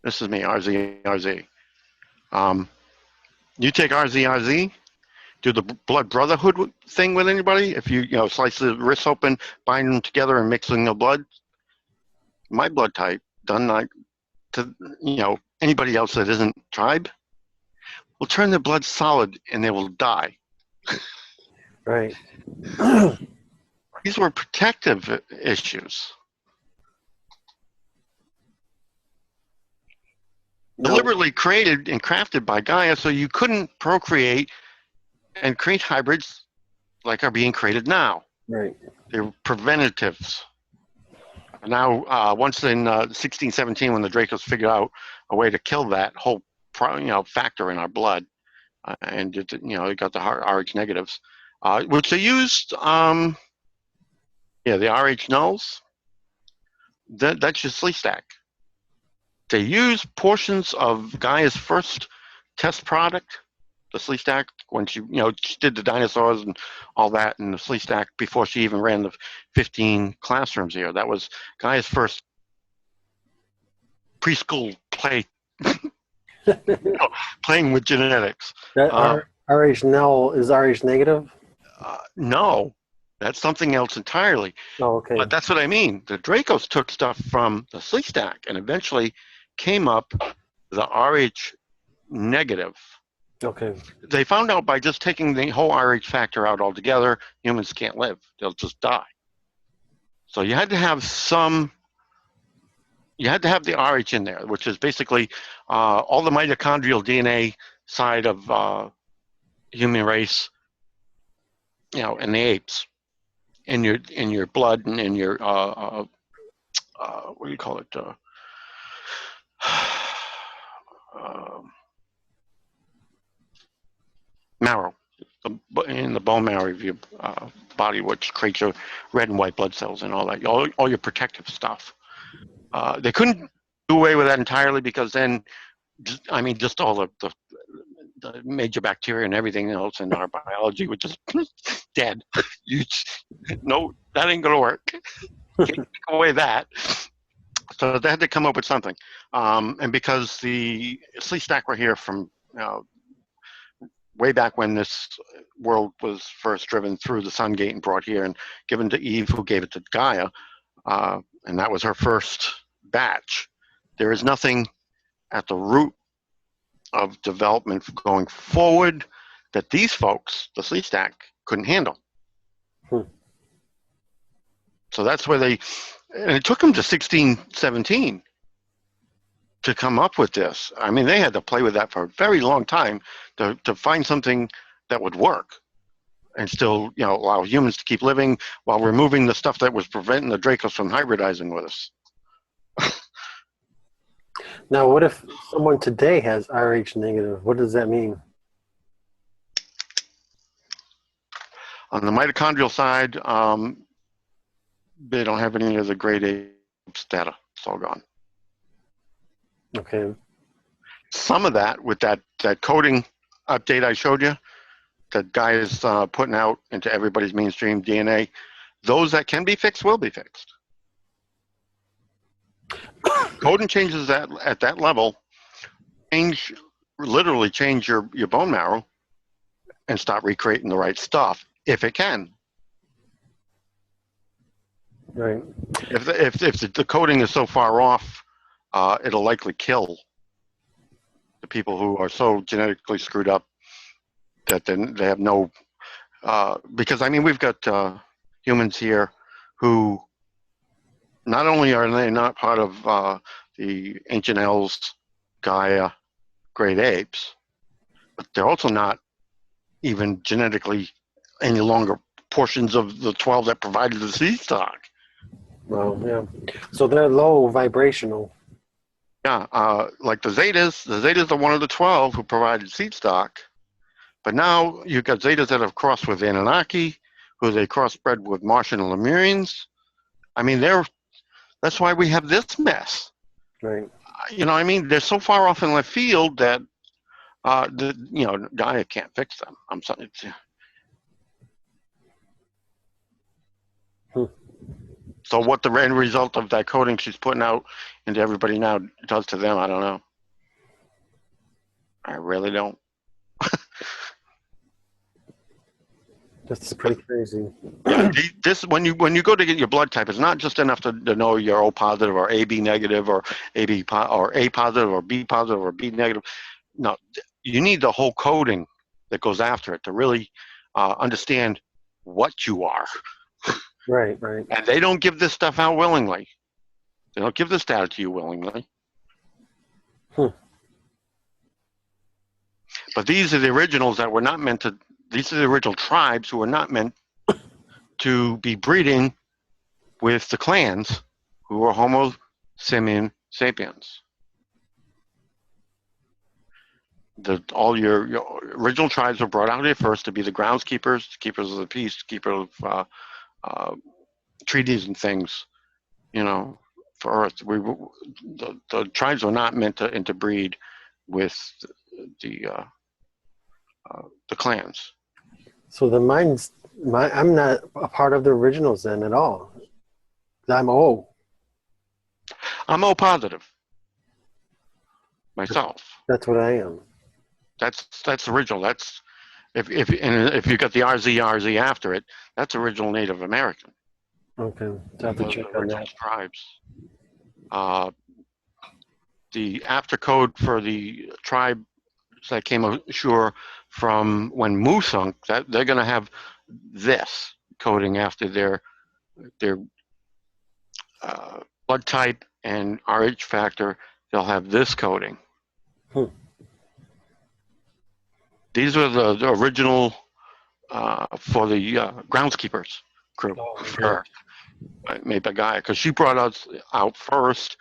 This is me, RZ. You take RZ, do the blood brotherhood thing with anybody. If you slice the wrists open, bind them together, and mixing the blood. My blood type, done like to anybody else that isn't tribe, will turn their blood solid and they will die. Right. These were protective issues. No. Deliberately created and crafted by Gaia so you couldn't procreate and create hybrids like are being created now. Right. They're preventatives. Now, once in 1617, when the Dracos figured out a way to kill that whole factor in our blood, and it got the RH negatives, which they used. The RH nulls. That's your sleeve stack. They used portions of Gaia's first test product, the sleeve stack, when she did the dinosaurs and all that in the sleeve stack before she even ran the 15 classrooms here. That was Gaia's first preschool play, playing with genetics. That RH null is RH negative? No, that's something else entirely. Oh, okay. But that's what I mean. The Dracos took stuff from the sleeve stack and eventually came up with the RH negative. Okay. They found out by just taking the whole RH factor out altogether, humans can't live. They'll just die. So you had to have the RH in there, which is basically all the mitochondrial DNA side of human race, and the apes in your blood and in your what do you call it? Marrow, in the bone marrow of your body, which creates your red and white blood cells and all that, all your protective stuff. They couldn't do away with that entirely because then, just all the major bacteria and everything else in our biology would just dead. No, that ain't gonna work. Can't take away that. So they had to come up with something. And because the sleeve stack were here from way back when this world was first driven through the Sun Gate and brought here and given to Eve, who gave it to Gaia, and that was her first batch. There is nothing at the root of development going forward that these folks, the sleeve stack, couldn't handle. So that's where and it took them to 1617 to come up with this. They had to play with that for a very long time to find something that would work and still, allow humans to keep living while removing the stuff that was preventing the Dracos from hybridizing with us. Now, what if someone today has RH negative? What does that mean? On the mitochondrial side, they don't have any of the grade A data. It's all gone. Okay. Some of that, with that coding update I showed you, that Gaia is putting out into everybody's mainstream DNA, those that can be fixed will be fixed. Coding changes that at that level literally change your bone marrow and start recreating the right stuff if it can. Right. If the coding is so far off, it'll likely kill the people who are so genetically screwed up that then they have no. Because we've got humans here who not only are they not part of the ancient elves, Gaia, great apes, but they're also not even genetically any longer portions of the 12 that provided the seed stock. Well, yeah. So they're low vibrational. Yeah, like the Zetas are one of the 12 who provided seed stock, but now you've got Zetas that have crossed with Anunnaki, who they crossbred with Martian and Lemurians. That's why we have this mess. Right. They're so far off in left field that Gaia can't fix them. I'm sorry. So what the end result of that coding she's putting out into everybody now does to them, I don't know. I really don't. That's pretty crazy. Yeah, this when you go to get your blood type, it's not just enough to know you're O positive or AB negative or A positive or B positive or B negative. No, you need the whole coding that goes after it to really understand what you are. Right, right. And they don't give this stuff out willingly. They don't give this data to you willingly. But these are the originals that were not meant to. These are the original tribes who were not meant to be breeding with the clans who were Homo, Simian, Sapiens. All your original tribes were brought out here first to be the groundskeepers, keepers of the peace, keepers of treaties and things. You know, for Earth, the tribes were not meant to interbreed with the clans. So I'm not a part of the originals then at all. I'm O. I'm O positive myself. That's what I am. That's original. That's if you got the RZ after it, that's original Native American. Okay, so I have to check on Original that. tribes. The after code for the tribe that came ashore from when Mu sunk, that they're going to have this coding after their blood type and RH factor. They'll have this coding. These are the original for the groundskeepers crew for made by Gaia, because she brought us out first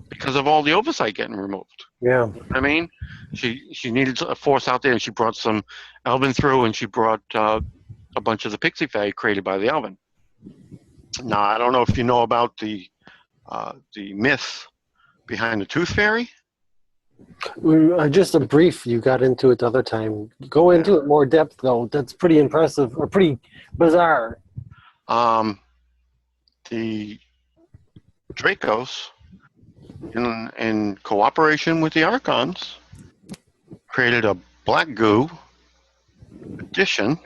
because of all the oversight getting removed. Yeah. You know what I mean, she needed a force out there, and she brought some Elven through, and she brought a bunch of the Pixie Fay created by the Elven. Now, I don't know if you know about the myth behind the Tooth Fairy. Just a brief, you got into it the other time. Go into it more depth, though. That's pretty impressive, or pretty bizarre. The Dracos, in cooperation with the Archons, created a black goo edition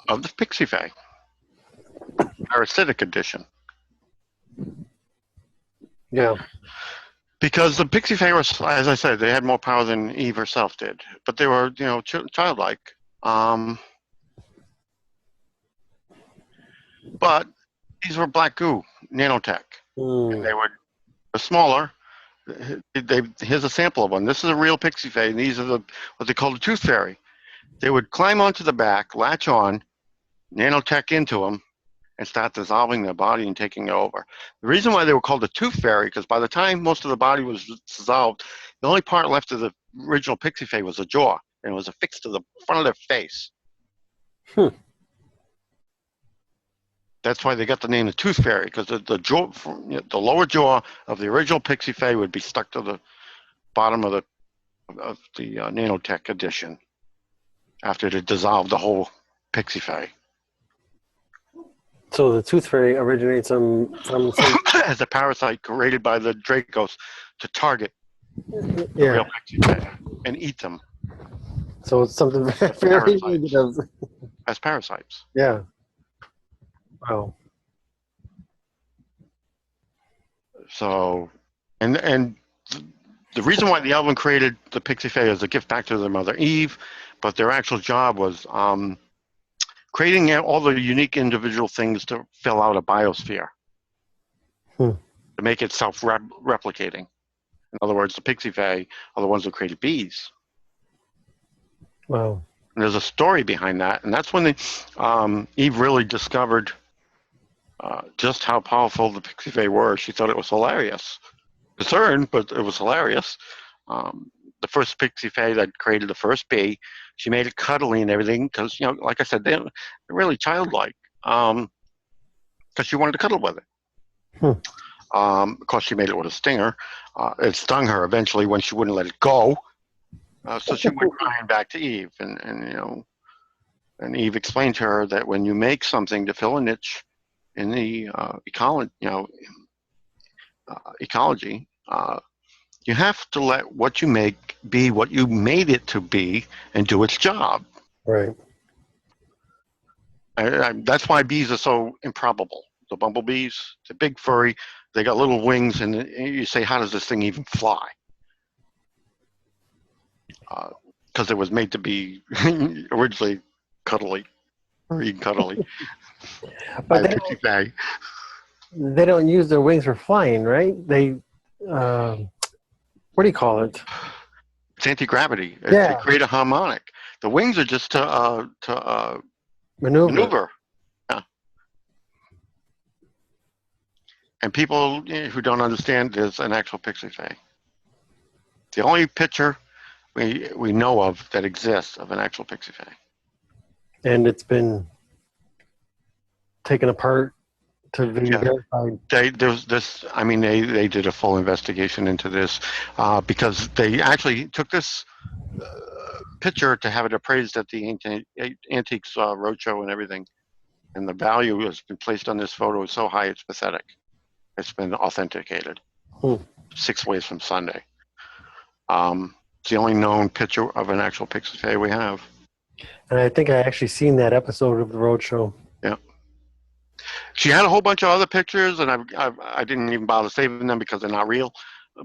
of the Pixie Fay, parasitic edition. Yeah. Because the Pixie Fay was, as I said, they had more power than Eve herself did, but they were, childlike. But these were black goo, nanotech, and they were smaller. Here's a sample of one. This is a real Pixie Fay, and these are what they call the Tooth Fairy. They would climb onto the back, latch on, nanotech into them, and start dissolving their body and taking it over. The reason why they were called the Tooth Fairy, because by the time most of the body was dissolved, the only part left of the original Pixie Fay was the jaw, and it was affixed to the front of their face. That's why they got the name the Tooth Fairy, because the jaw, the lower jaw of the original Pixie Fay would be stuck to the bottom of the nanotech edition after it dissolved the whole Pixie Fay. So the Tooth Fairy originates from as a parasite created by the Dracos to target the real Pixie Fay and eat them. So it's something very negative. As parasites. Yeah. Wow. So, and the reason why the Elven created the Pixie Fay is a gift back to their mother Eve, but their actual job was creating all the unique individual things to fill out a biosphere, to make it self-replicating. In other words, the Pixie Fay are the ones who created bees. Wow. And there's a story behind that, and that's when Eve really discovered just how powerful the Pixie Fay were. She thought it was hilarious. Concerned, but it was hilarious. The first Pixie Fay that created the first bee, she made it cuddly and everything because, like I said, they're really childlike because she wanted to cuddle with it. Of course, she made it with a stinger. It stung her eventually when she wouldn't let it go. So she went crying back to Eve, and Eve explained to her that when you make something to fill a niche in the ecology, you have to let what you make be what you made it to be and do its job. Right. That's why bees are so improbable. The bumblebees, they're big, furry, they got little wings, and you say, how does this thing even fly? Because it was made to be originally cuddly, very cuddly. But they don't use their wings for flying, right? They, what do you call it? It's anti-gravity. Yeah. They create a harmonic. The wings are just to maneuver. Yeah. And people who don't understand, there's an actual Pixie Fay. the only picture we know of that exists of an actual Pixie Fay. And it's been taken apart to be Yeah. verified. They did a full investigation into this because they actually took this picture to have it appraised at the Antiques Roadshow and everything. And the value has been placed on this photo is so high it's pathetic. It's been authenticated 6 ways from Sunday. It's the only known picture of an actual Pixie Fay we have. And I think I actually seen that episode of the Roadshow. Yeah. She had a whole bunch of other pictures, and I didn't even bother saving them because they're not real.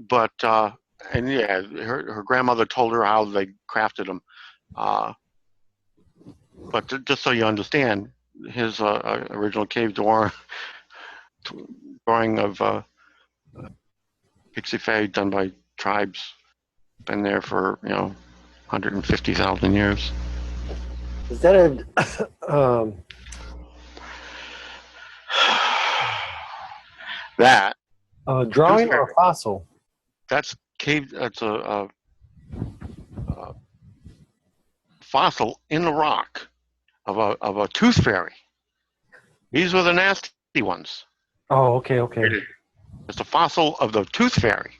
But and yeah, her grandmother told her how they crafted them. But just so you understand, his original cave drawing of Pixie Fay done by tribes, been there for 150,000 years. Is that a that drawing or a fossil? That's cave. That's a fossil in the rock of a tooth fairy. These were the nasty ones. Oh, okay. It's a fossil of the tooth fairy.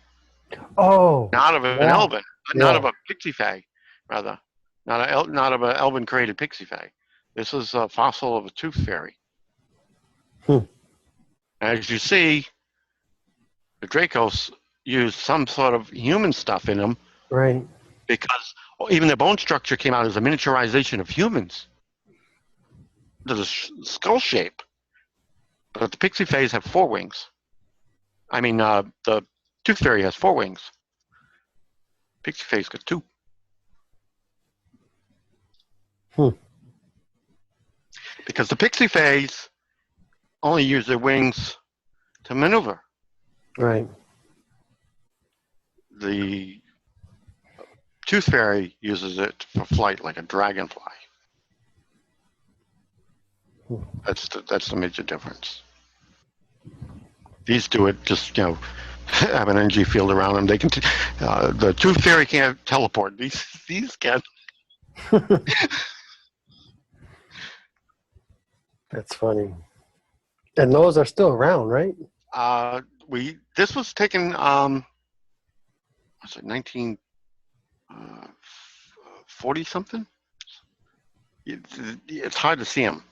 Oh, Not of an elven, Yeah. not of a Pixie Fay, rather, not of an elven created Pixie Fay. This is a fossil of a tooth fairy. As you see, the Dracos used some sort of human stuff in them, right. because even the bone structure came out as a miniaturization of humans. The skull shape, but the Pixie Fays have 4 wings. I mean, the Tooth Fairy has 4 wings. Pixie Fay's got 2. Because the Pixie Fays only use their wings to maneuver. Right. The Tooth Fairy uses it for flight like a dragonfly. That's the major difference. These do it just, have an energy field around them. They can. The Tooth Fairy can't teleport. These can. That's funny. And those are still around, right? This was taken. Was it 1940 something? It's hard to see them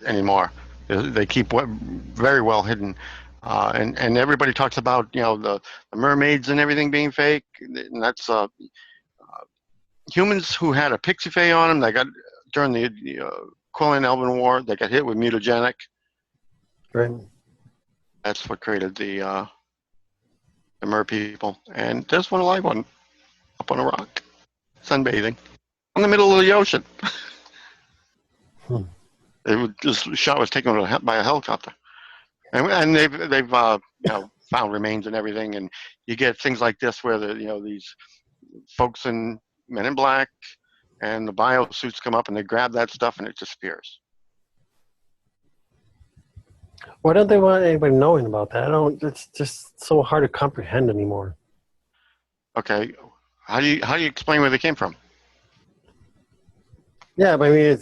anymore. They keep very well hidden. And everybody talks about the mermaids and everything being fake, and that's humans who had a Pixie Fay on them. They got during the Quillian Elven War. They got hit with mutagenic. Right. That's what created the mer people. And there's one alive one up on a rock, sunbathing in the middle of the ocean. This shot was taken by a helicopter. And they've found remains and everything, and you get things like this where these folks in Men in Black and the biosuits come up and they grab that stuff and it disappears. Why don't they want anybody knowing about that? It's just so hard to comprehend anymore. Okay, how do you explain where they came from? Yeah, but I mean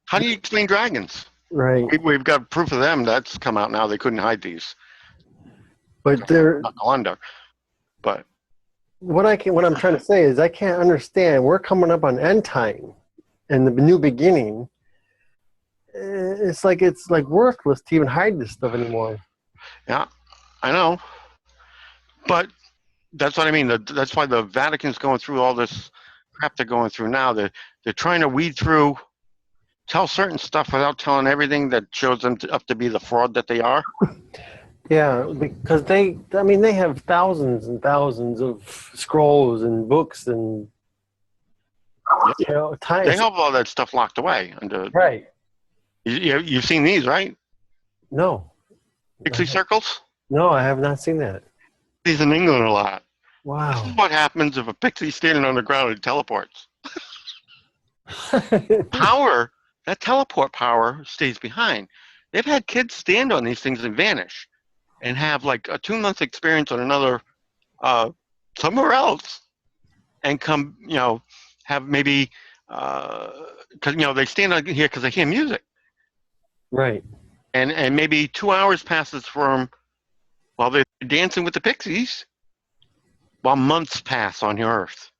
how do you explain dragons? Right. We've got proof of them. That's come out now. They couldn't hide these. But they're not under. But what I'm trying to say is I can't understand. We're coming up on end time and the new beginning. It's like worthless to even hide this stuff anymore. Yeah, I know. But that's what I mean. That's why the Vatican's going through all this crap they're going through now. They're trying to weed through, tell certain stuff without telling everything that shows them up to be the fraud that they are. Yeah, because they have thousands and thousands of scrolls and books and time. They have all that stuff locked away under. Right. You've seen these, right? No. Pixie circles? No, I have not seen that. These in England a lot. Wow. This is what happens if a pixie's standing on the ground and teleports. Power, that teleport power stays behind. They've had kids stand on these things and vanish and have like a 2-month experience on another somewhere else and come, have maybe, because, they stand out here because they hear music. Right. And maybe 2 hours passes from while they're dancing with the pixies, while months pass on your Earth.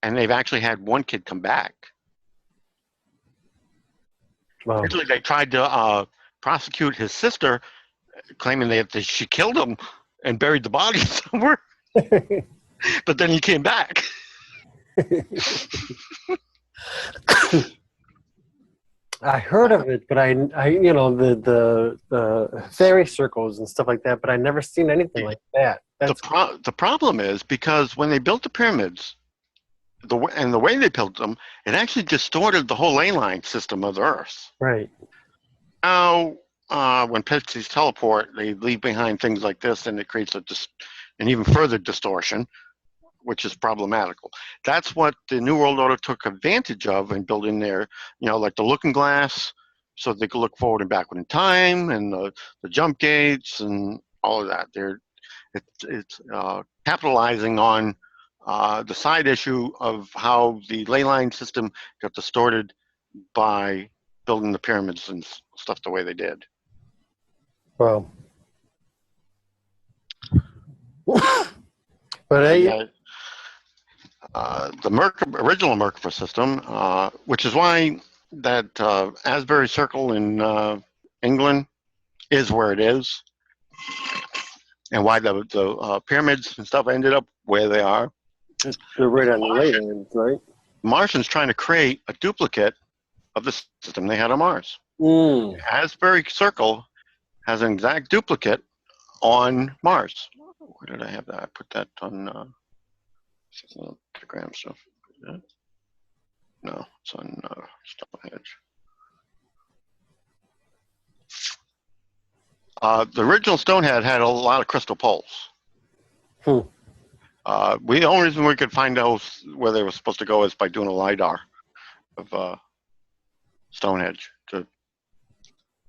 And they've actually had one kid come back. Wow. Actually, they tried to prosecute his sister, claiming that she killed him and buried the body somewhere. But then he came back. I heard of it, but I the fairy circles and stuff like that, but I never seen anything like that. The problem is because when they built the pyramids, the way they built them, it actually distorted the whole ley line system of the Earth. Right. Now, when pixies teleport, they leave behind things like this, and it creates an even further distortion, which is problematical. That's what the New World Order took advantage of in building their, like the looking glass, so they could look forward and backward in time, and the jump gates and all of that. It's capitalizing on the side issue of how the ley line system got distorted by building the pyramids and stuff the way they did. Well, but the original Merkaba system, which is why that Asbury Circle in England is where it is, and why the pyramids and stuff ended up where they are. They're right on the ley lines, right? Martians trying to create a duplicate of the system they had on Mars. Asbury Circle has an exact duplicate on Mars. Where did I have that? I put that on Instagram stuff. No, it's on Stonehenge. The original Stonehenge had a lot of crystal poles. The only reason we could find out where they were supposed to go is by doing a LiDAR of Stonehenge to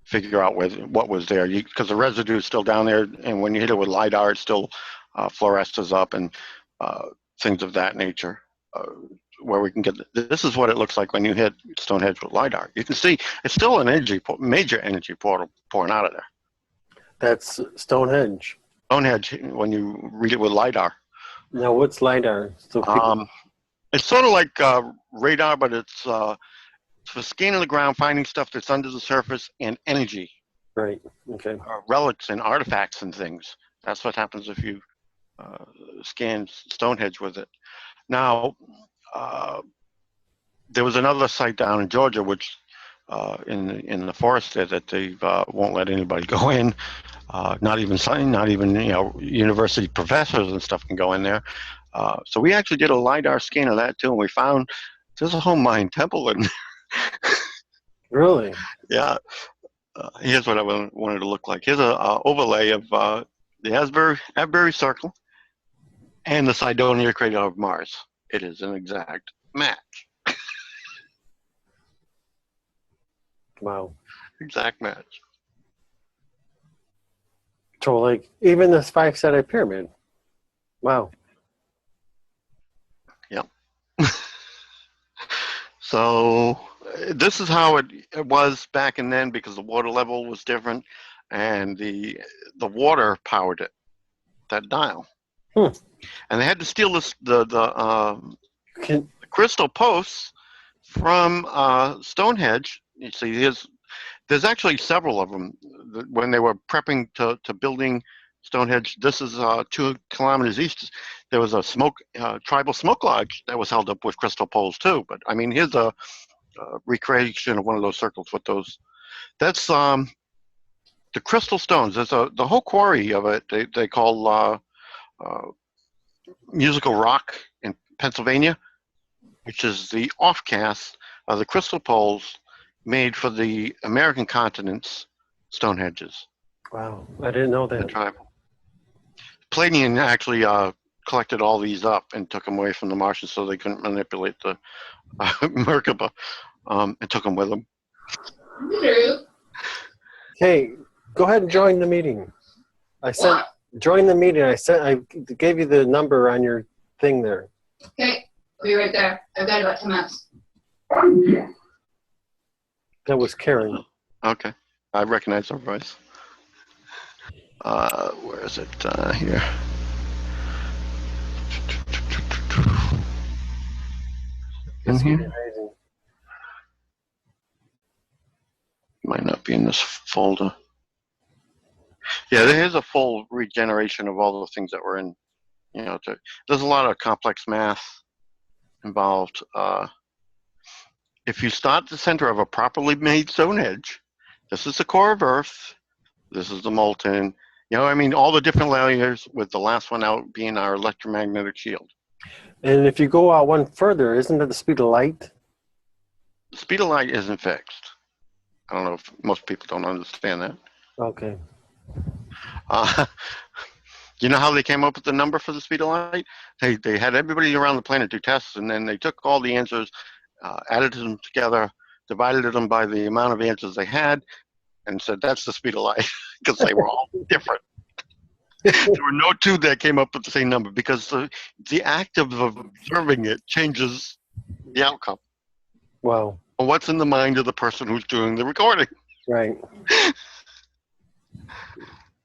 figure out what was there. Because the residue is still down there, and when you hit it with LiDAR, it still fluoresces up and things of that nature. Where we can get this is what it looks like when you hit Stonehenge with LiDAR. You can see it's still an major energy portal pouring out of there. That's Stonehenge. Stonehenge, when you read it with LiDAR. Now, what's LiDAR? So it's sort of like radar, but it's for scanning the ground, finding stuff that's under the surface, and energy. Right. Okay. Relics and artifacts and things. That's what happens if you scan Stonehenge with it. Now, there was another site down in Georgia, which in the forest there, that they won't let anybody go in. Not even university professors and stuff can go in there. So we actually did a LiDAR scan of that too, and we found there's a whole Mayan temple in there. Really? Yeah. Here's what I wanted to look like. Here's an overlay of the Asbury Circle and the Cydonia crater of Mars. It is an exact match. Wow. Exact match. So, like, even the Sphinx-sided pyramid. Wow. Yep. So this is how it was back and then, because the water level was different, and the water powered it, that dial. And they had to steal the crystal posts from Stonehenge. You see, there's actually several of them. When they were prepping to building Stonehenge, this is 2 kilometers east. There was a tribal smoke lodge that was held up with crystal poles too. But I mean, here's a recreation of one of those circles with those. That's the crystal stones. There's the whole quarry of it. They call Musical Rock in Pennsylvania, which is the offcast of the crystal poles made for the American continent's Stonehenges. Wow, I didn't know that. The tribal. Palladian actually collected all these up and took them away from the Martians so they couldn't manipulate the Merkaba, and took them with them. Hey, go ahead and join the meeting. I sent Join the meeting. I gave you the number on your thing there. Okay, I'll be right there. I've got about 10 minutes. That was Karen. Okay. I recognize her voice. Where is it? Here. It's Mhm. amazing. Might not be in this folder. Yeah, there is a full regeneration of all the things that were in. There's a lot of complex math involved. If you start at the center of a properly made Stonehenge, this is the core of Earth. This is the molten. All the different layers, with the last one out being our electromagnetic shield. And if you go out one further, isn't it the speed of light? The speed of light isn't fixed. I don't know if most people don't understand that. Okay. You know how they came up with the number for the speed of light? They had everybody around the planet do tests, and then they took all the answers, added them together, divided them by the amount of answers they had, and said that's the speed of light, because they were all different. There were no two that came up with the same number, because the act of observing it changes the outcome. Wow. What's in the mind of the person who's doing the recording? Right.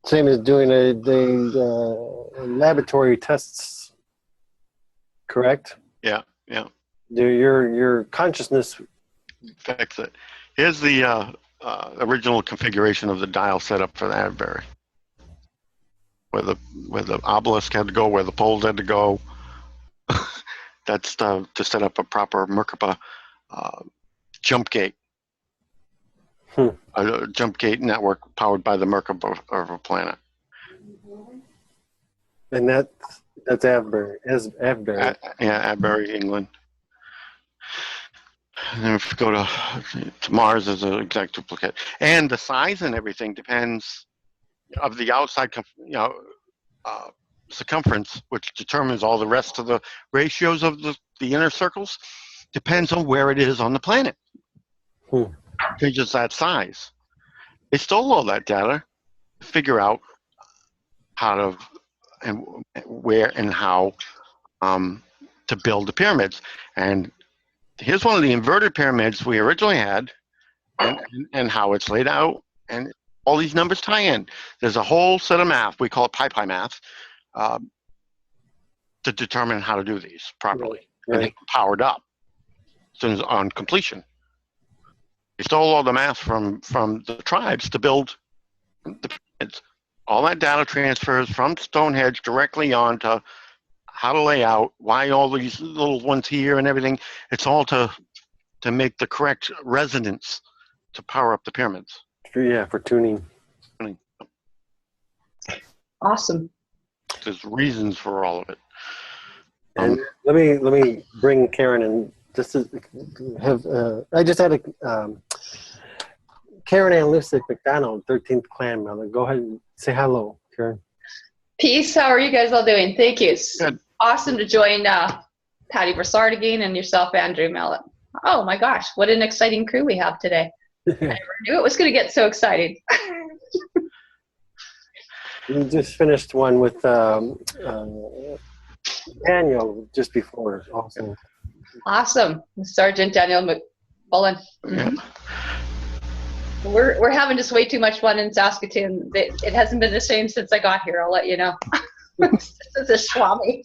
Same as doing the laboratory tests, correct? Yeah. Your consciousness. Fix it. Here's the original configuration of the dial setup for the Avebury, where the obelisk had to go, where the poles had to go. That's to set up a proper Merkaba jump gate. A jump gate network powered by the Merkaba of a planet. And that's Avebury. Avebury. Avebury, England. And then if you go to Mars as an exact duplicate, and the size and everything depends of the outside, circumference, which determines all the rest of the ratios of the inner circles, depends on where it is on the planet. Changes that size. They stole all that data to figure out how to and where and how to build the pyramids. And here's one of the inverted pyramids we originally had, and how it's laid out, and all these numbers tie in. There's a whole set of math, we call it pi math, to determine how to do these properly. Right. And it's powered up as soon as on completion. They stole all the math from the tribes to build the pyramids. All that data transfers from Stonehenge directly onto how to lay out, why all these little ones here and everything. It's all to make the correct resonance to power up the pyramids. Yeah, for tuning. Awesome. There's reasons for all of it. And let me bring Karen in just to have. I just had a Karen and Lucyk McDonald, 13th clan member. Go ahead and say hello, Karen. Peace. How are you guys all doing? Thank you. It's Good. awesome to join Pattie Brassard again, and yourself, Andrew Mallet. Oh my gosh, what an exciting crew we have today. I never knew it was going to get so exciting. We just finished one with Daniel just before, also. Awesome. Sergeant Daniel McBullen. Yeah. We're having just way too much fun in Saskatoon. It hasn't been the same since I got here, I'll let you know. This is a swami.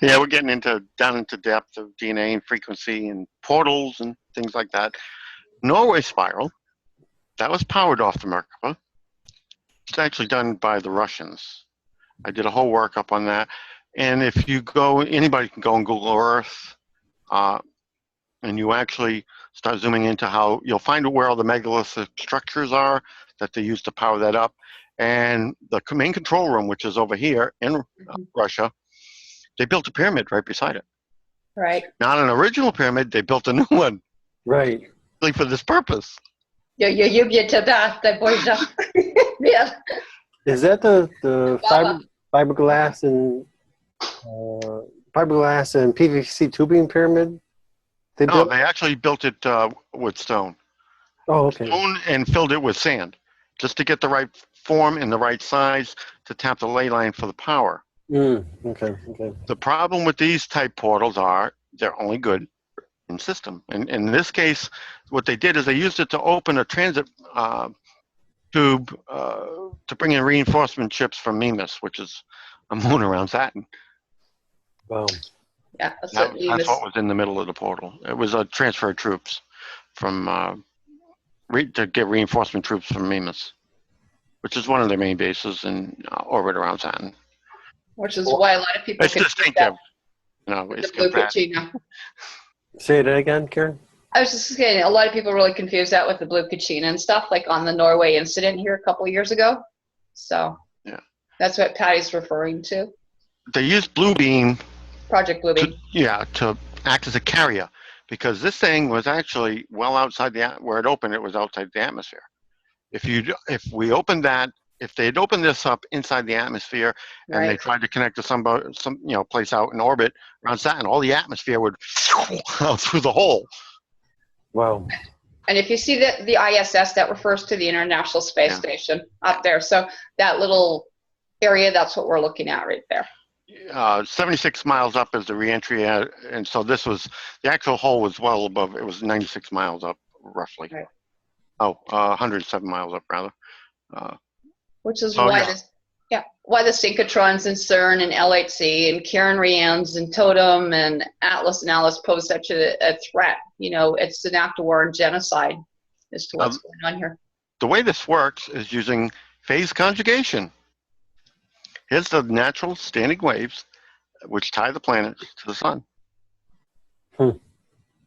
Yeah, we're getting down into depth of DNA and frequency and portals and things like that. Norway Spiral, that was powered off the Merkaba. It's actually done by the Russians. I did a whole workup on that. And if you go, anybody can go and Google Earth, and you actually start zooming into how you'll find where all the megalithic structures are that they use to power that up. And the main control room, which is over here in Russia, they built a pyramid right beside it. Right. Not an original pyramid, they built a new one. Right. Really for this purpose. Yeah. Is that the fiberglass and PVC tubing pyramid? No, they actually built it with stone. Oh, okay. Stone and filled it with sand, just to get the right form and the right size to tap the ley line for the power. Okay. The problem with these type portals are they're only good in system. And in this case, what they did is they used it to open a transit tube to bring in reinforcement ships from Mimas, which is a moon around Saturn. Wow. Yeah, That's what was in the middle of the portal. It was a transfer of troops from to get reinforcement troops from Mimas, which is one of their main bases in orbit around Saturn. Which is why a lot of people It's distinctive. It's the blue Kachina. Say that again, Karen. I was just saying, a lot of people really confuse that with the blue Kachina and stuff, like on the Norway incident here a couple of years ago. So yeah, that's what Pattie's referring to. They used Blue Beam. Project Blue Beam. To act as a carrier, because this thing was actually well outside where it opened. It was outside the atmosphere. If we opened that, if they had opened this up inside the atmosphere and they tried to connect to some place out in orbit around Saturn, all the atmosphere would out through the hole. Wow. And if you see the ISS, that refers to the International Space Station up there. So that little area, that's what we're looking at right there. 76 miles up is the reentry, and so this was the actual hole was well above. It was 96 miles up, roughly. Right. 107 miles up rather. Which is why the synchrotrons and CERN and LHC and Karen Rhian's and Totem and Atlas and Alice pose such a threat. It's an act of war and genocide as to what's going on here. The way this works is using phase conjugation. Here's the natural standing waves which tie the planets to the sun. That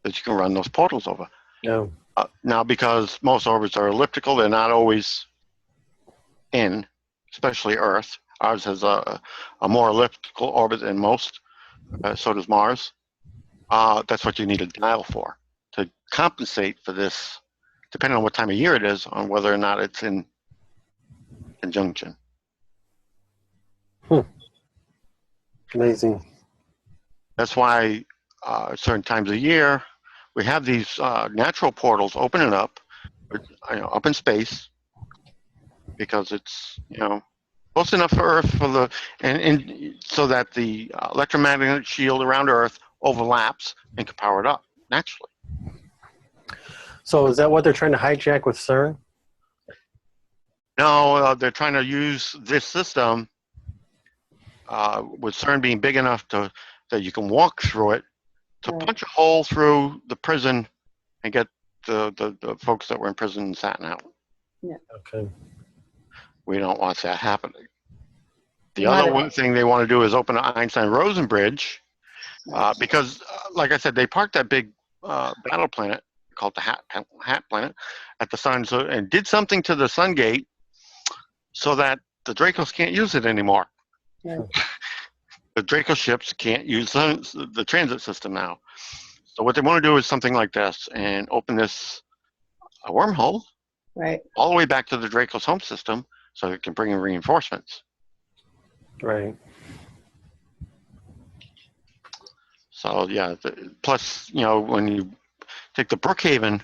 you can run those portals over. Yeah. Now, because most orbits are elliptical, they're not always in, especially Earth. Ours has a more elliptical orbit than most. So does Mars. That's what you need a dial for, to compensate for this, depending on what time of year it is, on whether or not it's in conjunction. Amazing. That's why certain times of year we have these natural portals opening up in space, because it's close enough for Earth and so that the electromagnetic shield around Earth overlaps and can power it up naturally. So is that what they're trying to hijack with CERN? No, they're trying to use this system with CERN being big enough that you can walk through it, to punch a hole through the prison and get the folks that were in prison in Saturn out. Yeah. Okay. We don't want that happening. The other one thing they want to do is open an Einstein-Rosen bridge, because, like I said, they parked that big battle planet called the Hat Planet at the sun, and did something to the Sun Gate so that the Dracos can't use it anymore. Yeah. The Draco ships can't use the transit system now. So what they want to do is something like this and open a wormhole all the way back to the Draco's home system so it can bring in reinforcements. Right. So yeah, plus when you take the Brookhaven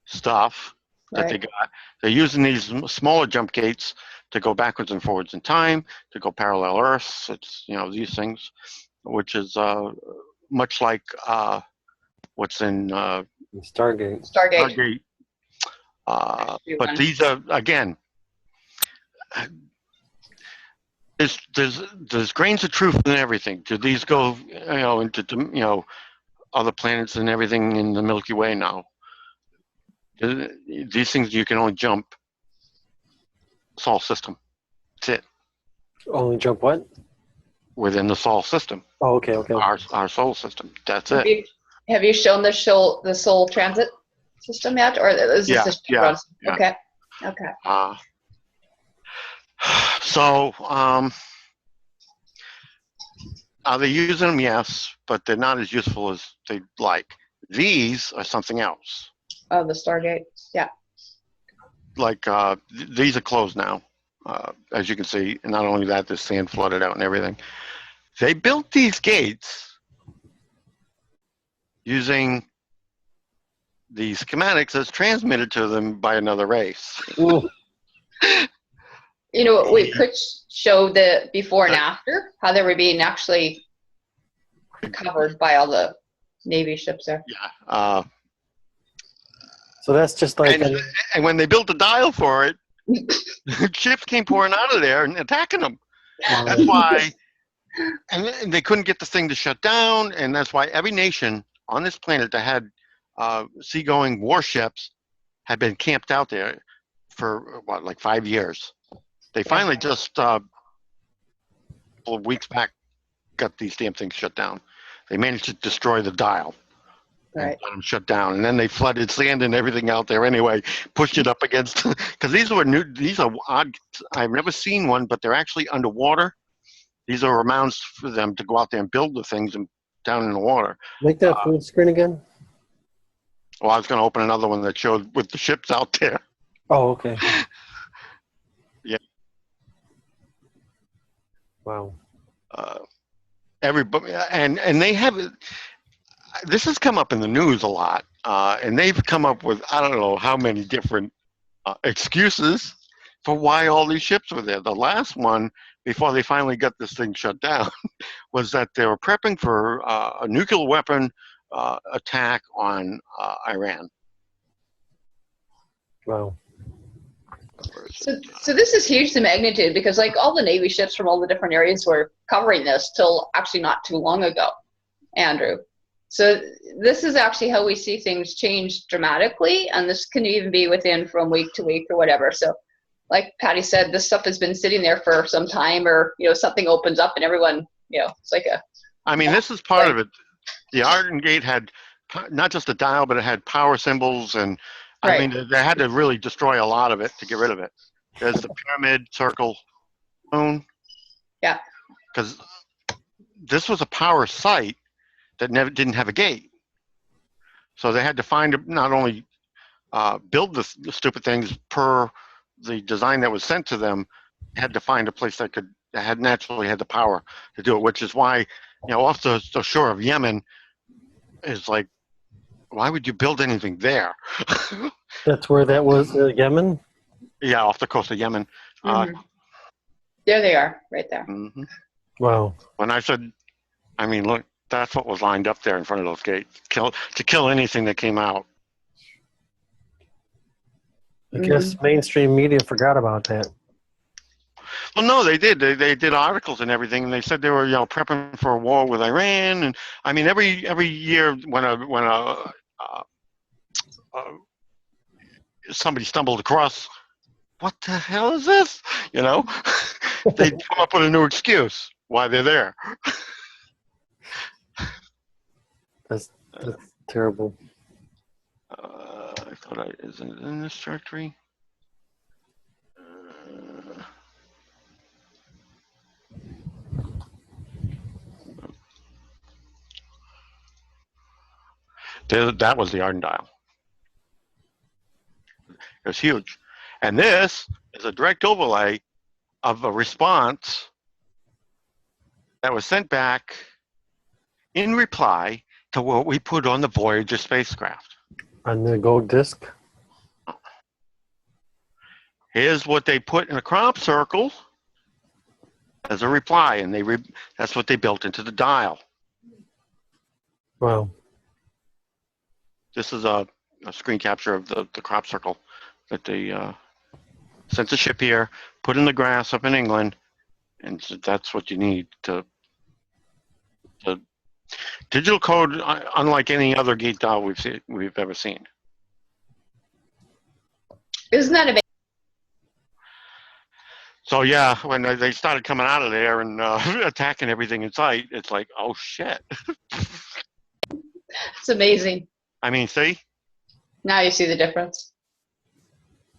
stuff that they got, they're using these smaller jump gates to go backwards and forwards in time, to go parallel Earths. It's these things, which is much like what's in Stargate. But these are, again, there's grains of truth in everything. Do these go into other planets and everything in the Milky Way now? These things you can only jump Sol system. That's it. Only jump what? Within the Sol system. Oh, okay. Our solar system. That's it. Have you shown the Sol transit system yet, or is this yeah. Okay. So, are they using them? Yes, but they're not as useful as they'd like. These are something else. Oh, the Stargate. Yeah. Like these are closed now, as you can see. And not only that, there's sand flooded out and everything. They built these gates using the schematics as transmitted to them by another race. we could show the before and after, how they were being actually covered by all the Navy ships there. Yeah. So that's just like. And when they built the dial for it, ships came pouring out of there and attacking them. That's why. And they couldn't get the thing to shut down, and that's why every nation on this planet that had seagoing warships had been camped out there for, like 5 years. They finally just, a couple of weeks back, got these damn things shut down. They managed to destroy the dial. Right. Got them shut down, and then they flooded sand and everything out there anyway, pushed it up against, because these are odd, I've never seen one, but they're actually underwater. These are mounds for them to go out there and build the things down in the water. Make that full screen again. Well, I was going to open another one that showed with the ships out there. Oh, okay. Yeah. Wow. Everybody, and they have, this has come up in the news a lot, and they've come up with, I don't know how many different excuses for why all these ships were there. The last one, before they finally got this thing shut down, was that they were prepping for a nuclear weapon attack on Iran. Wow. So this is huge to magnitude, because like all the Navy ships from all the different areas were covering this till actually not too long ago, Andrew. So this is actually how we see things change dramatically, and this can even be within from week to week or whatever. So like Patty said, this stuff has been sitting there for some time, or something opens up and everyone, it's like a. I mean, this is part of it. The Iron Gate had not just a dial, but it had power symbols, and I mean, they had to really destroy a lot of it to get rid of it. There's the pyramid, circle, moon. Yeah. Because this was a power site that didn't have a gate, so they had to find, not only build the stupid things per the design that was sent to them, had to find a place that had naturally had the power to do it, which is why, off the shore of Yemen is like, why would you build anything there? That's where that was, Yemen? Yeah, off the coast of Yemen. Mm-hmm. There they are, right there. Mm-hmm. Wow. When I said, I mean, look, that's what was lined up there in front of those gates, to kill anything that came out. I guess mainstream media forgot about that. Well, no, they did. They did articles and everything, and they said they were, prepping for a war with Iran. And I mean, every year when somebody stumbled across, what the hell is this? They come up with a new excuse why they're there. That's terrible. I thought isn't it in this directory? That was the Arden dial. It was huge. And this is a direct overlay of a response that was sent back in reply to what we put on the Voyager spacecraft. On the gold disc? Here's what they put in a crop circle as a reply, and that's what they built into the dial. Wow. This is a screen capture of the crop circle that they sent the ship here, put in the grass up in England, and so that's what you need to digital code, unlike any other gate dial we've ever seen. Isn't that amazing? So yeah, when they started coming out of there and attacking everything in sight, it's like, oh shit. It's amazing. I mean, see? Now you see the difference.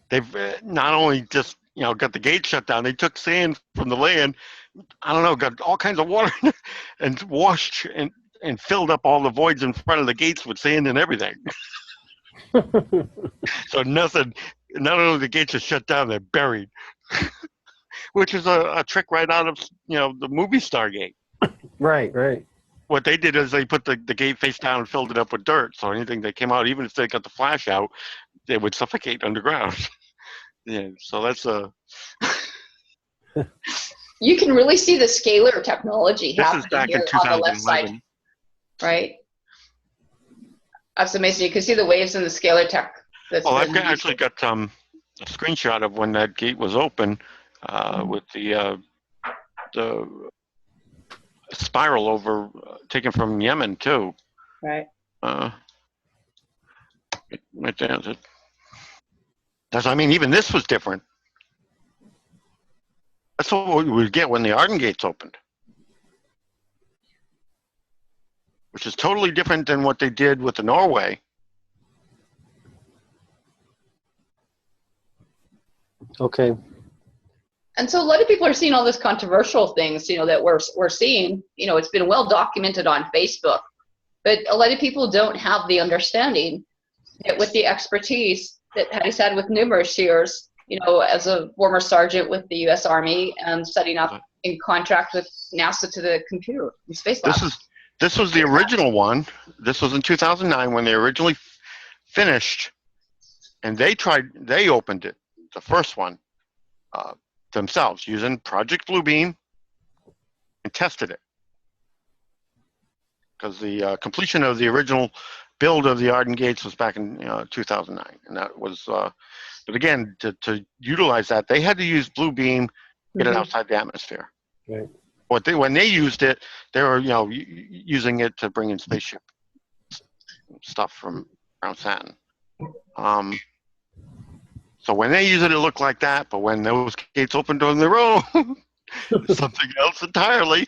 They've not only just, got the gate shut down, they took sand from the land, I don't know, got all kinds of water and washed and filled up all the voids in front of the gates with sand and everything. So nothing, not only the gates are shut down, they're buried. Which is a trick right out of, the movie Stargate. Right. What they did is they put the gate face down and filled it up with dirt. So anything that came out, even if they got the flash out, they would suffocate underground. Yeah, so that's You can really see the scalar technology This happening is back here in on the left side, 2011. right? That's amazing. You can see the waves in the scalar tech. Well, I've actually got a screenshot of when that gate was open with the spiral over taken from Yemen too. Right. I mean, even this was different. That's what we would get when the Arden gates opened, which is totally different than what they did with the Norway. Okay. And so a lot of people are seeing all this controversial things, that we're seeing. It's been well documented on Facebook, but a lot of people don't have the understanding that with the expertise that Patty's had with numerous years, as a former sergeant with the U.S. Army and setting up in contract with NASA to the computer and space lab. This was the original one. This was in 2009 when they originally finished, and they opened it, the first one, themselves using Project Bluebeam and tested it. Because the completion of the original build of the Arden Gates was back in 2009, and that was. But again, to utilize that, they had to use Bluebeam, get it outside the atmosphere. Right. When they used it, they were using it to bring in spaceship stuff from around Saturn. So when they use it, it looked like that. But when those gates opened on their own, it's something else entirely.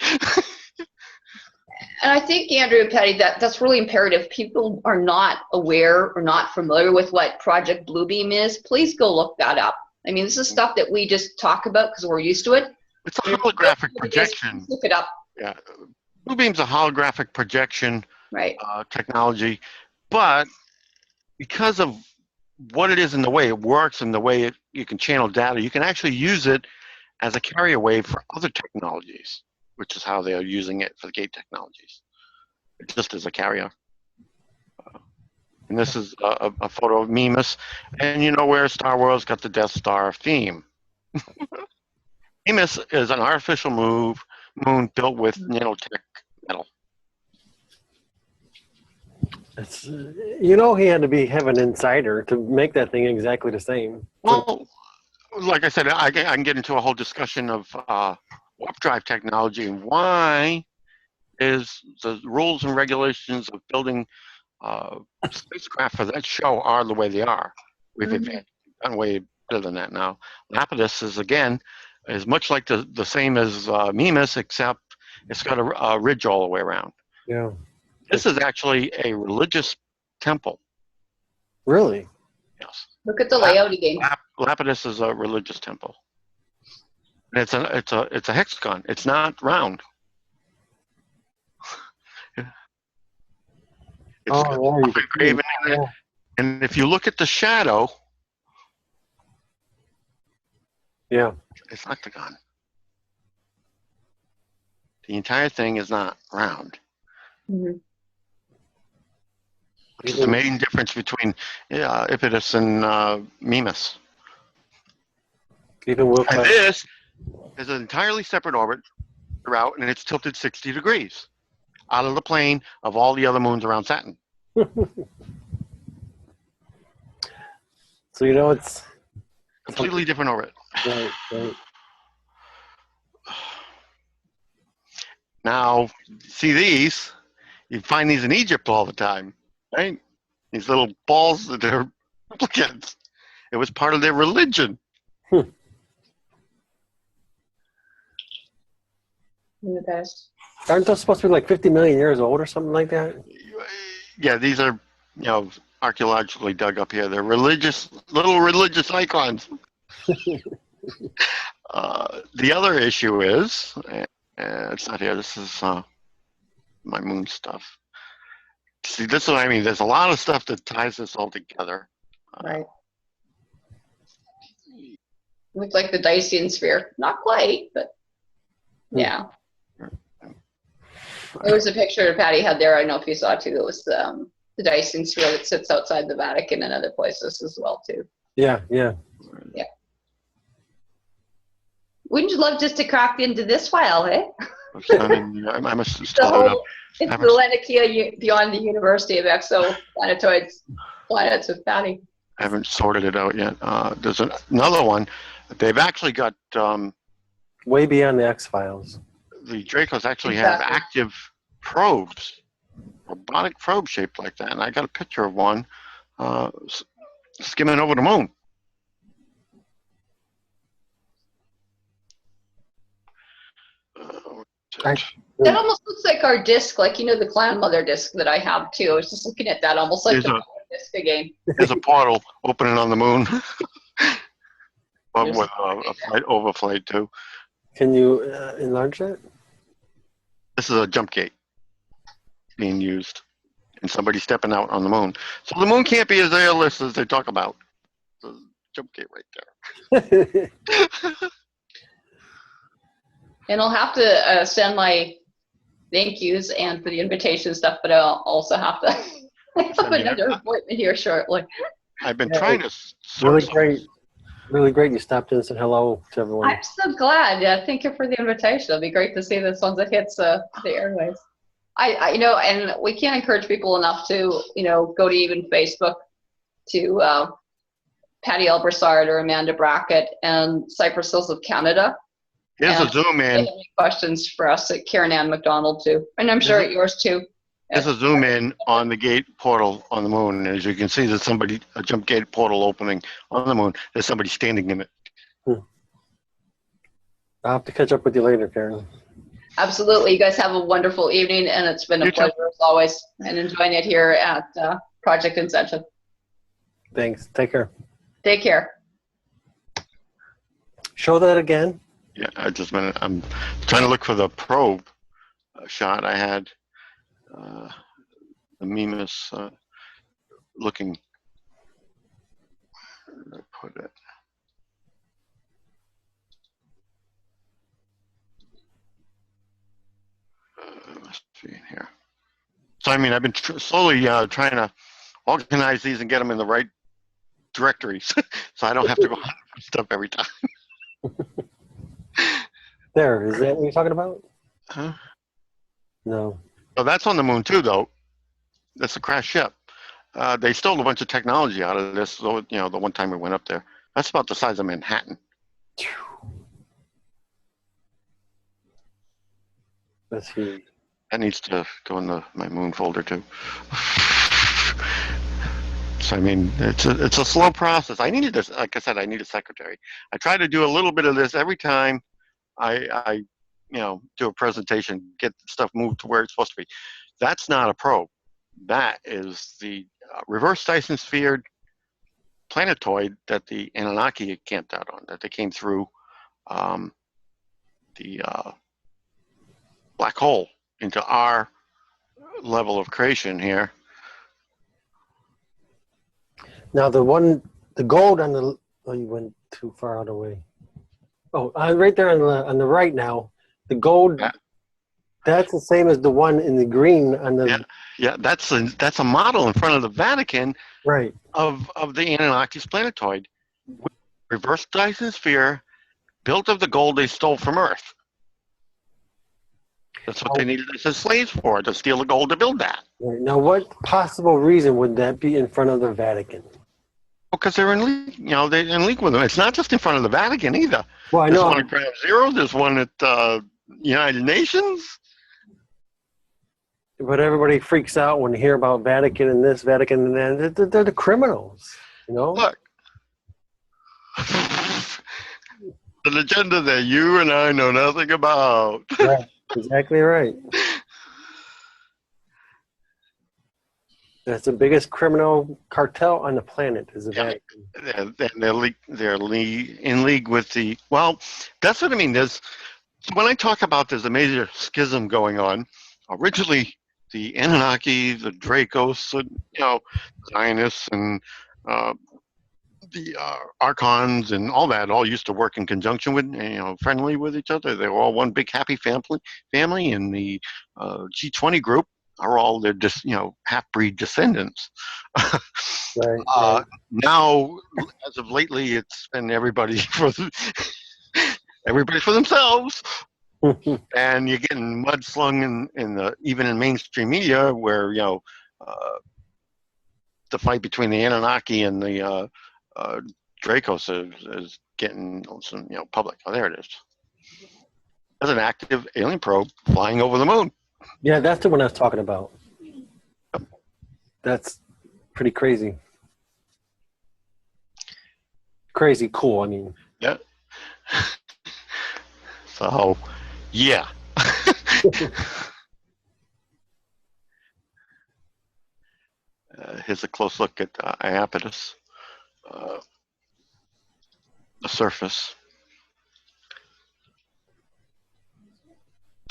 And I think, Andrew and Patty, that's really imperative. People are not aware or not familiar with what Project Bluebeam is. Please go look that up. I mean, this is stuff that we just talk about because we're used to it. It's a holographic projection. Look it up. Yeah, Bluebeam's a holographic projection technology, but because of what it is and the way it works and the way you can channel data, you can actually use it as a carrier wave for other technologies, which is how they're using it for the gate technologies, just as a carrier. And this is a photo of Mimas, and you know where Star Wars got the Death Star theme. Mimas is an artificial moon built with nanotech metal. It's, he had to have an insider to make that thing exactly the same. Well, like I said, I can get into a whole discussion of warp drive technology and why is the rules and regulations of building spacecraft for that show are the way they are. We've done way better than that now. Lapidus is much like the same as Mimas, except it's got a ridge all the way around. Yeah. This is actually a religious temple. Really? Yes. Look at the layout again. Lapidus is a religious temple. And it's a hexagon. It's not round. It's engraven in it. And if you look at the shadow, it's an octagon. The entire thing is not round. Mm-hmm. Which is the main difference between Ipidus and Mimas. And this is an entirely separate orbit route, and it's tilted 60 degrees out of the plane of all the other moons around Saturn. So it's completely different orbit. Right. Now, see these? You find these in Egypt all the time. Right? These little balls that are replicants. It was part of their religion. The best. Aren't those supposed to be like 50 million years old or something like that? Yeah, these are, archaeologically dug up here. They're little religious icons. The other issue is, it's not here. This is my moon stuff. See, this is what I mean. There's a lot of stuff that ties this all together. Right. Looks like the Dyson sphere. Not quite, but yeah. There was a picture that Patty had there. I don't know if you saw too. It was the Dyson sphere that sits outside the Vatican and other places as well too. Yeah. Wouldn't you love just to crack into this file, eh? I must The still have it up. whole, it's the Lenikia beyond the University of Exoplanetoids planets with Pattie. I haven't sorted it out yet. There's another one. They've actually got way beyond the X-Files. The Dracos actually have active probes, robotic probes shaped like that, and I got a picture of one skimming over the moon. That almost looks like our disc, like the Clan Mother disc that I have too. I was just looking at that, almost like the disc again. There's a portal opening on the moon, with a flight overflight too. Can you enlarge that? This is a jump gate being used, and somebody stepping out on the moon. So the moon can't be as airless as they talk about. The jump gate right there. And I'll have to send my thank yous and for the invitation stuff, but I'll also have to have another appointment here shortly. I've been trying to search. Really great you stopped in and said hello to everyone. I'm so glad. Yeah, thank you for the invitation. It'll be great to see this once it hits the airwaves. I and we can't encourage people enough to go to even Facebook to Pattie L Brassard or Amanda Brackett and Cypress Hills of Canada. Here's a zoom in. Questions for us at Karen Ann MacDonald too, and I'm sure at yours too. There's a zoom in on the gate portal on the moon, and as you can see, there's a jump gate portal opening on the moon. There's somebody standing in it. I'll have to catch up with you later, Karen. Absolutely. You guys have a wonderful evening, and it's been a pleasure as always, and enjoying it here at Project INCENSION. Thanks. Take care. Take care. Show that again. Yeah, just a minute. I'm trying to look for the probe shot I had. The Mimas looking. Where did I put it? It must be in here. So, I mean, I've been slowly trying to organize these and get them in the right directories so I don't have to go hunt for stuff every time. There, is that what you're talking about? Huh? No. Oh, that's on the moon too, though. That's a crashed ship. They stole a bunch of technology out of this. So, the one time we went up there, that's about the size of Manhattan. That's huge. That needs to go in my moon folder too. So I mean, it's a slow process. I needed this. Like I said, I need a secretary. I try to do a little bit of this every time I do a presentation, get stuff moved to where it's supposed to be. That's not a probe. That is the reverse Dyson sphere planetoid that the Anunnaki camped out on, that they came through the black hole into our level of creation here. Now the gold on the, oh, you went too far out of the way. Oh, right there on the right now, the gold, that's the same as the one in the green on the. Yeah, that's a model in front of the Vatican, right, of the Anunnaki's planetoid, reverse Dyson sphere, built of the gold they stole from Earth. That's what they needed us as slaves for, to steal the gold to build that. Right. Now, what possible reason would that be in front of the Vatican? Because they're in league, they're in league with them. It's not just in front of the Vatican either. Well, I know. There's one at Ground Zero. There's one at United Nations. But everybody freaks out when they hear about Vatican and this, Vatican and that. They're the criminals, Look. An agenda that you and I know nothing about. Right. Exactly right. That's the biggest criminal cartel on the planet, is the Vatican. They're in league with the. Well, that's what I mean. When I talk about there's a major schism going on. Originally, the Anunnaki, the Dracos, Zionists, and the Archons and all that all used to work in conjunction with, friendly with each other. They were all one big happy family, and the G20 group are all their half-breed descendants. Right. Now, as of lately, it's been everybody everybody for themselves. And you're getting mudslung in the even in mainstream media where the fight between the Anunnaki and the Draco is getting some public. Oh, there it is. There's an active alien probe flying over the moon. Yeah, that's the one I was talking about. That's pretty crazy. Crazy cool, I mean. Yeah. So, yeah. Here's a close look at Iapetus, the surface.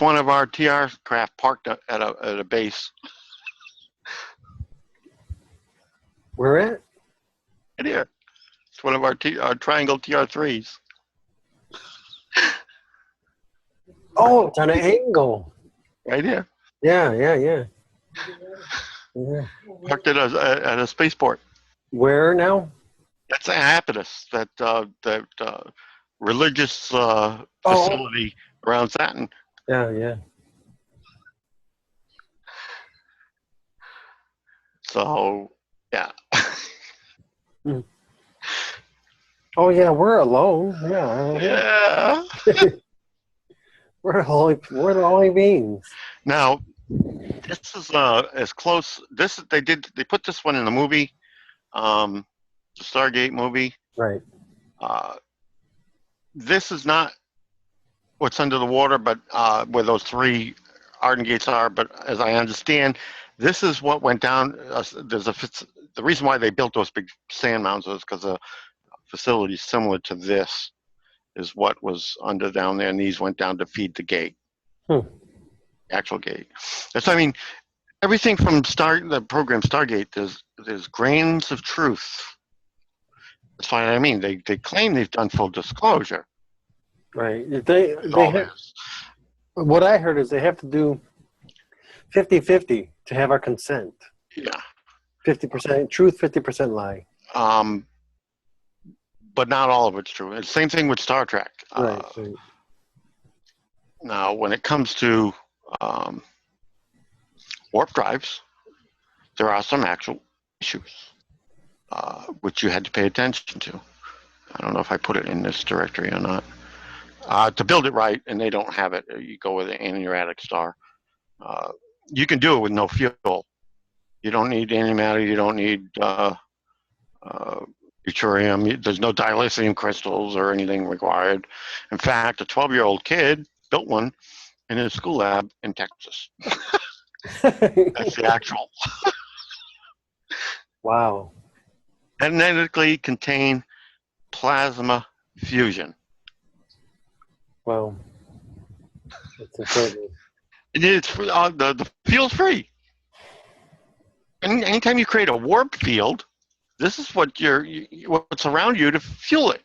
One of our TR craft parked at a base. Where at? Right here. It's one of our triangle TR3s. Oh, it's on an angle. Right here. Yeah. Parked at a spaceport. Where now? That's Iapetus, that religious facility around Saturn. Yeah. So, yeah. Oh yeah, we're alone. Yeah. We're the only beings. Now, this is as close. They put this one in the movie, the Stargate movie. Right. This is not what's under the water, but where those 3 Arden gates are. But as I understand, this is what went down. The reason why they built those big sand mounds was because a facility similar to this is what was under down there, and these went down to feed the gate, actual gate. So I mean, everything from the program Stargate, there's grains of truth. That's what I mean. They claim they've done full disclosure. Right. What I heard is they have to do 50-50 to have our consent. Yeah. 50% truth, 50% lie. But not all of it's true. It's the same thing with Star Trek. Right. Now, when it comes to warp drives, there are some actual issues which you had to pay attention to. I don't know if I put it in this directory or not. To build it right, and they don't have it, you go with an anionic star. You can do it with no fuel. You don't need antimatter. You don't need deuterium. There's no dilithium crystals or anything required. In fact, a 12-year-old kid built one in his school lab in Texas. That's the actual. Wow. Magnetically contain plasma fusion. Wow. That's incredible. It's the field's free. And anytime you create a warp field, this is what what's around you to fuel it.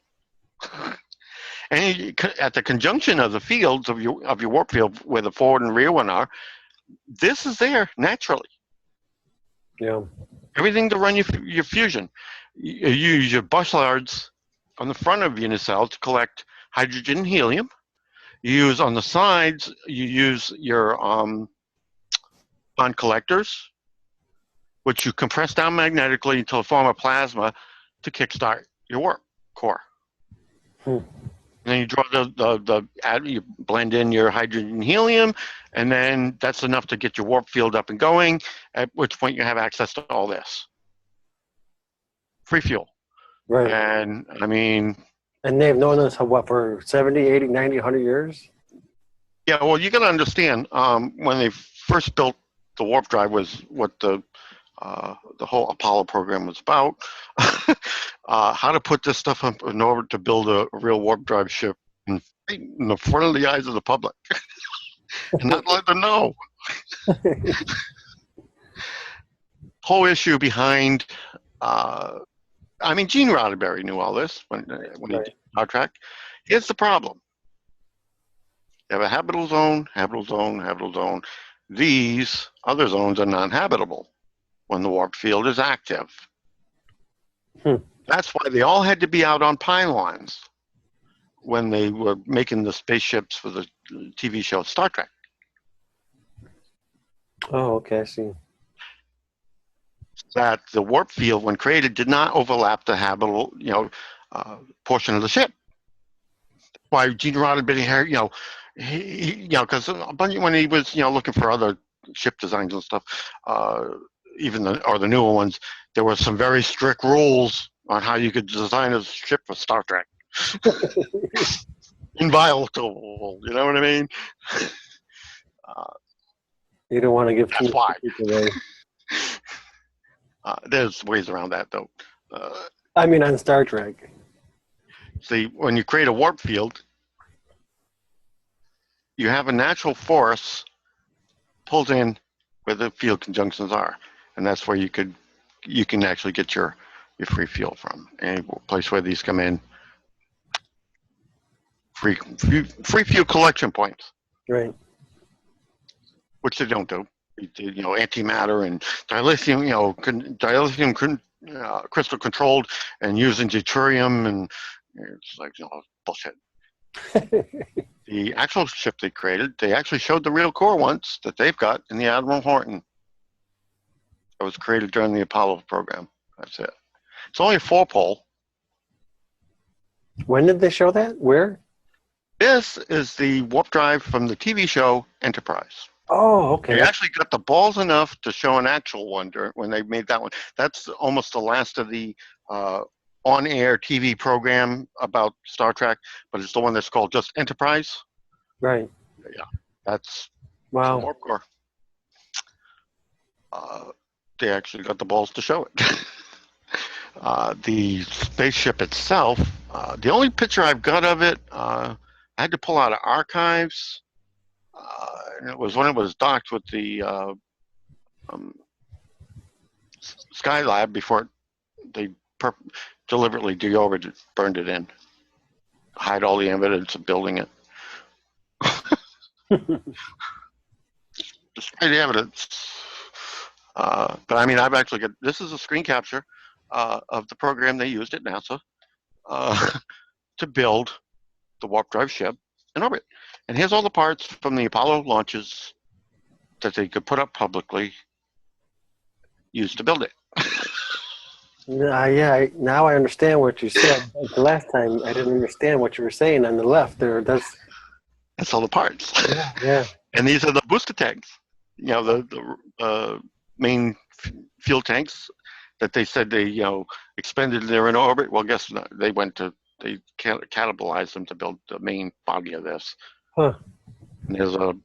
And at the conjunction of the fields of your warp field, where the forward and rear one are, this is there naturally. Yeah. Everything to run your fusion. You use your bushards on the front of your nacelle to collect hydrogen and helium. You use on the sides, you use your on collectors, which you compress down magnetically until it form a plasma to kickstart your warp core. And then you draw you blend in your hydrogen and helium, and then that's enough to get your warp field up and going, at which point you have access to all this. Free fuel. Right. And I mean... And they've known us, for 70, 80, 90, 100 years? Yeah, well, you got to understand, when they first built the warp drive was what the whole Apollo program was about. How to put this stuff up in order to build a real warp drive ship in the front of the eyes of the public and not let them know. Whole issue behind, Gene Roddenberry knew all this when he did Star Trek. Here's the problem. You have a habitable zone, habitable zone, habitable zone. These other zones are non-habitable when the warp field is active. That's why they all had to be out on pylons when they were making the spaceships for the TV show Star Trek. Oh, okay, I see. That the warp field, when created, did not overlap the habitable, portion of the ship. Why Gene Roddenberry, because a bunch when he was, looking for other ship designs and stuff, even the newer ones, there were some very strict rules on how you could design a ship for Star Trek. Inviolable, you know what I mean? You don't want to give That's why. away. There's ways around that, though. I mean, on Star Trek. See, when you create a warp field, you have a natural force pulled in where the field conjunctions are, and that's where you can actually get your free fuel from. Any place where these come in, free fuel collection points. Right. Which they don't do. Antimatter and dilithium, dilithium crystal controlled, and using deuterium, and it's like bullshit. The actual ship they created, they actually showed the real core once that they've got in the Admiral Horton. It was created during the Apollo program. That's it. It's only a 4-pole. When did they show that? Where? This is the warp drive from the TV show Enterprise. Oh, okay. They actually got the balls enough to show an actual one when they made that one. That's almost the last of the on-air TV program about Star Trek, but it's the one that's called just Enterprise. Right. Yeah, that's wow. Warp Core. They actually got the balls to show it. The spaceship itself, the only picture I've got of it, I had to pull out of archives. And it was when it was docked with the Skylab before they deliberately deorbited, burned it in, hide all the evidence of building it. Just hide the evidence. But I mean, I've actually got, this is a screen capture of the program they used at NASA to build the warp drive ship in orbit. And here's all the parts from the Apollo launches that they could put up publicly, used to build it. Yeah. Now I understand what you said. The last time I didn't understand what you were saying on the left there. That's all the parts. Yeah. And these are the booster tanks. The main fuel tanks that they said they expended there in orbit. Well, guess not. They cannibalized them to build the main body of this. Huh. And there's the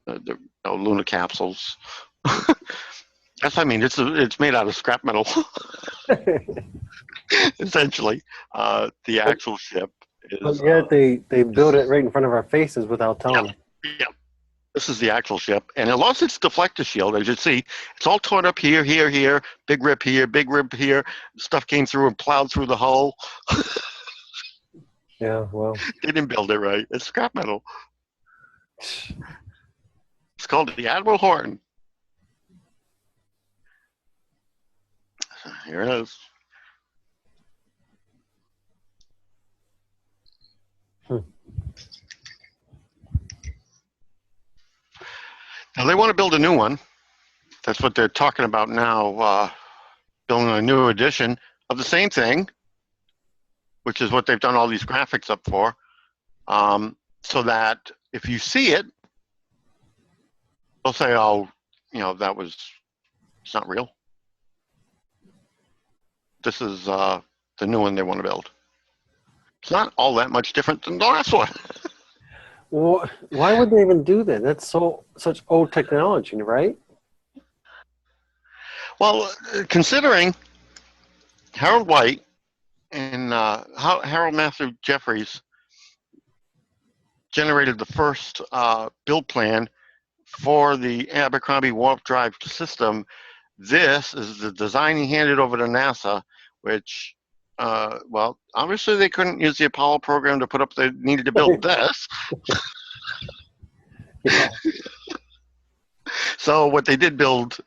lunar capsules. That's what I mean. It's made out of scrap metal. Essentially, the actual ship is. But yet they build it right in front of our faces without telling us. Yeah. This is the actual ship, and it lost its deflector shield. As you see, it's all torn up here, big rip here, big rip here. Stuff came through and plowed through the hull. Yeah, well. They didn't build it right. It's scrap metal. It's called the Admiral Horton. Here it is. Now they want to build a new one. That's what they're talking about now, building a new edition of the same thing, which is what they've done all these graphics up for, so that if you see it, they'll say, oh, it's not real. This is the new one they want to build. It's not all that much different than the last one. Well, why would they even do that? That's such old technology, right? Well, considering Harold White and Harold Matthew Jeffries generated the first build plan for the Abercrombie warp drive system, this is the design he handed over to NASA, which, obviously they couldn't use the Apollo program to put up, they needed to build this. Yeah. So what they did build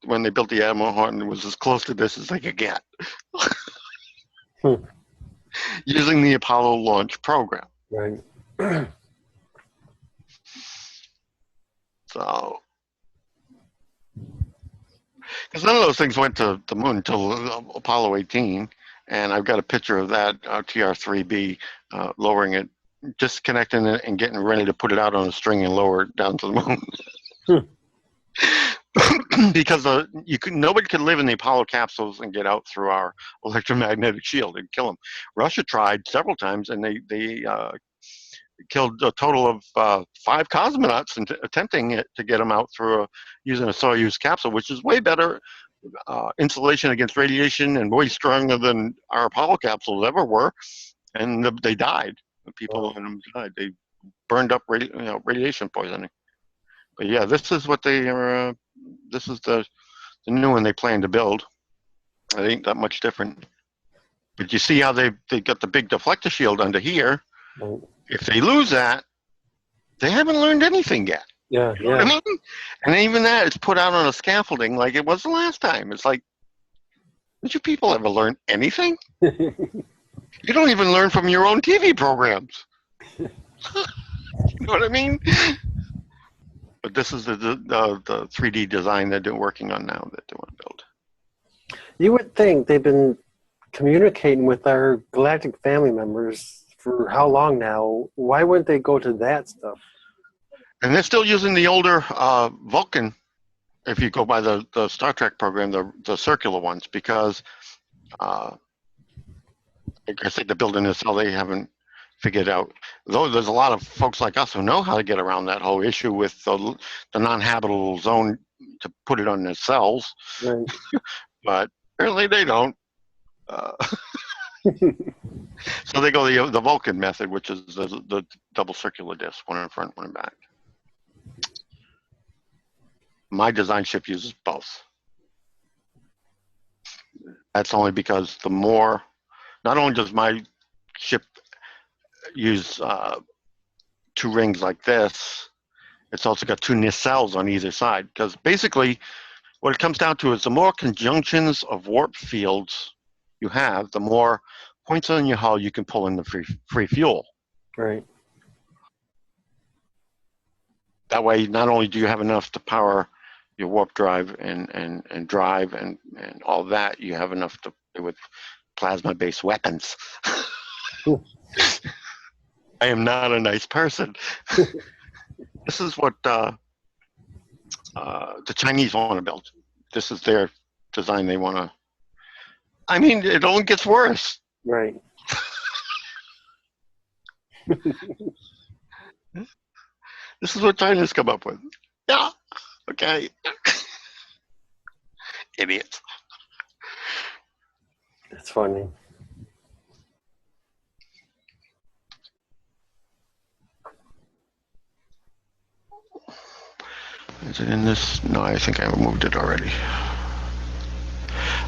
when they built the Admiral Horton was as close to this as they could get. Using the Apollo launch program. Right. So, because none of those things went to the moon until Apollo 18, and I've got a picture of that TR-3B lowering it, disconnecting it, and getting ready to put it out on a string and lower it down to the moon. Because nobody could live in the Apollo capsules and get out through our electromagnetic shield and kill them. Russia tried several times, and they killed a total of 5 cosmonauts attempting it to get them out through using a Soyuz capsule, which is way better insulation against radiation and way stronger than our Apollo capsules ever were. And they died. The people in them died. They burned up radiation poisoning. But yeah, this is what they are. This is the new one they plan to build. It ain't that much different. But you see how they got the big deflector shield under here. If they lose that, they haven't learned anything yet. Yeah, you know what I mean? And even that, it's put out on a scaffolding like it was the last time. It's like, did you people ever learn anything? You don't even learn from your own TV programs. You know what I mean? But this is the 3D design that they're working on now that they want to build. You would think they've been communicating with our galactic family members for how long now? Why wouldn't they go to that stuff? And they're still using the older Vulcan, if you go by the Star Trek program, the circular ones, because I think the building itself, they haven't figured out. Though there's a lot of folks like us who know how to get around that whole issue with the non-habitable zone to put it on their cells. Right. But apparently they don't. So they go the Vulcan method, which is the double circular disc, one in front, one in back. My design ship uses both. That's only because the more, not only does my ship use 2 rings like this, it's also got 2 nacelles on either side. Because basically, what it comes down to is the more conjunctions of warp fields you have, the more points on your hull you can pull in the free fuel. Right. That way, not only do you have enough to power your warp drive and drive and all that, you have enough to with plasma-based weapons. I am not a nice person. This is what the Chinese want to build. This is their design they want to. I mean, it only gets worse. Right. This is what China's come up with. Yeah. Okay. Idiots. It's funny. Is it in this? No, I think I removed it already.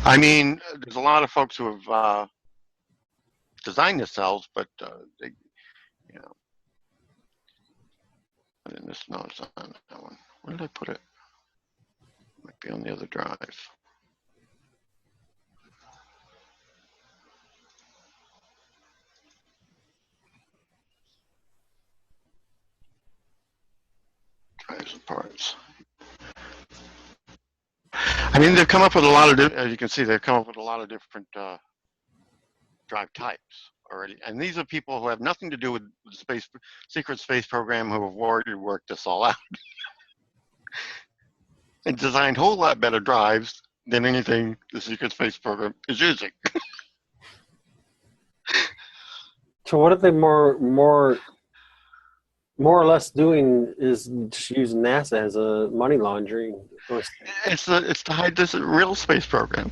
I mean, there's a lot of folks who have designed the cells, but they, you know, in this, no, it's not on that one. Where did I put it? Might be on the other drive. Drives and parts. I mean, they've come up with a lot of, as you can see, they've come up with a lot of different drive types already. And these are people who have nothing to do with the secret space program who have already worked this all out. And designed a whole lot better drives than anything the secret space program is using. So what are they more or less doing is just using NASA as a money laundering? It's to hide this real space program.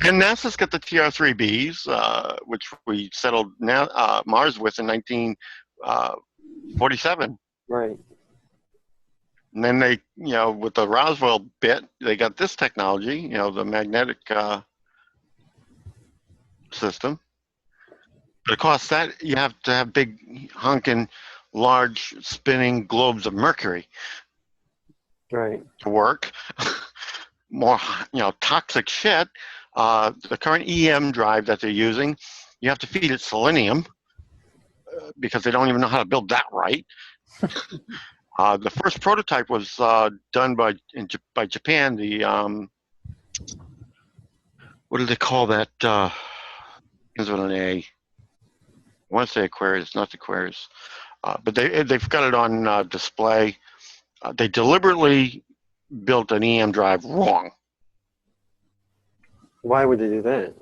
And NASA's got the TR-3Bs, which we settled Mars with in 1947. Right. And then they, with the Roswell bit, they got this technology, the magnetic system. But of course, that you have to have big, honking, large, spinning globes of mercury. Right. To work. More, toxic shit. The current EM drive that they're using You have to feed it selenium because they don't even know how to build that right. The first prototype was done by Japan. The what do they call that? Begins with an A. I want to say Aquarius, not Aquarius, but they've got it on display. They deliberately built an EM drive wrong. Why would they do that?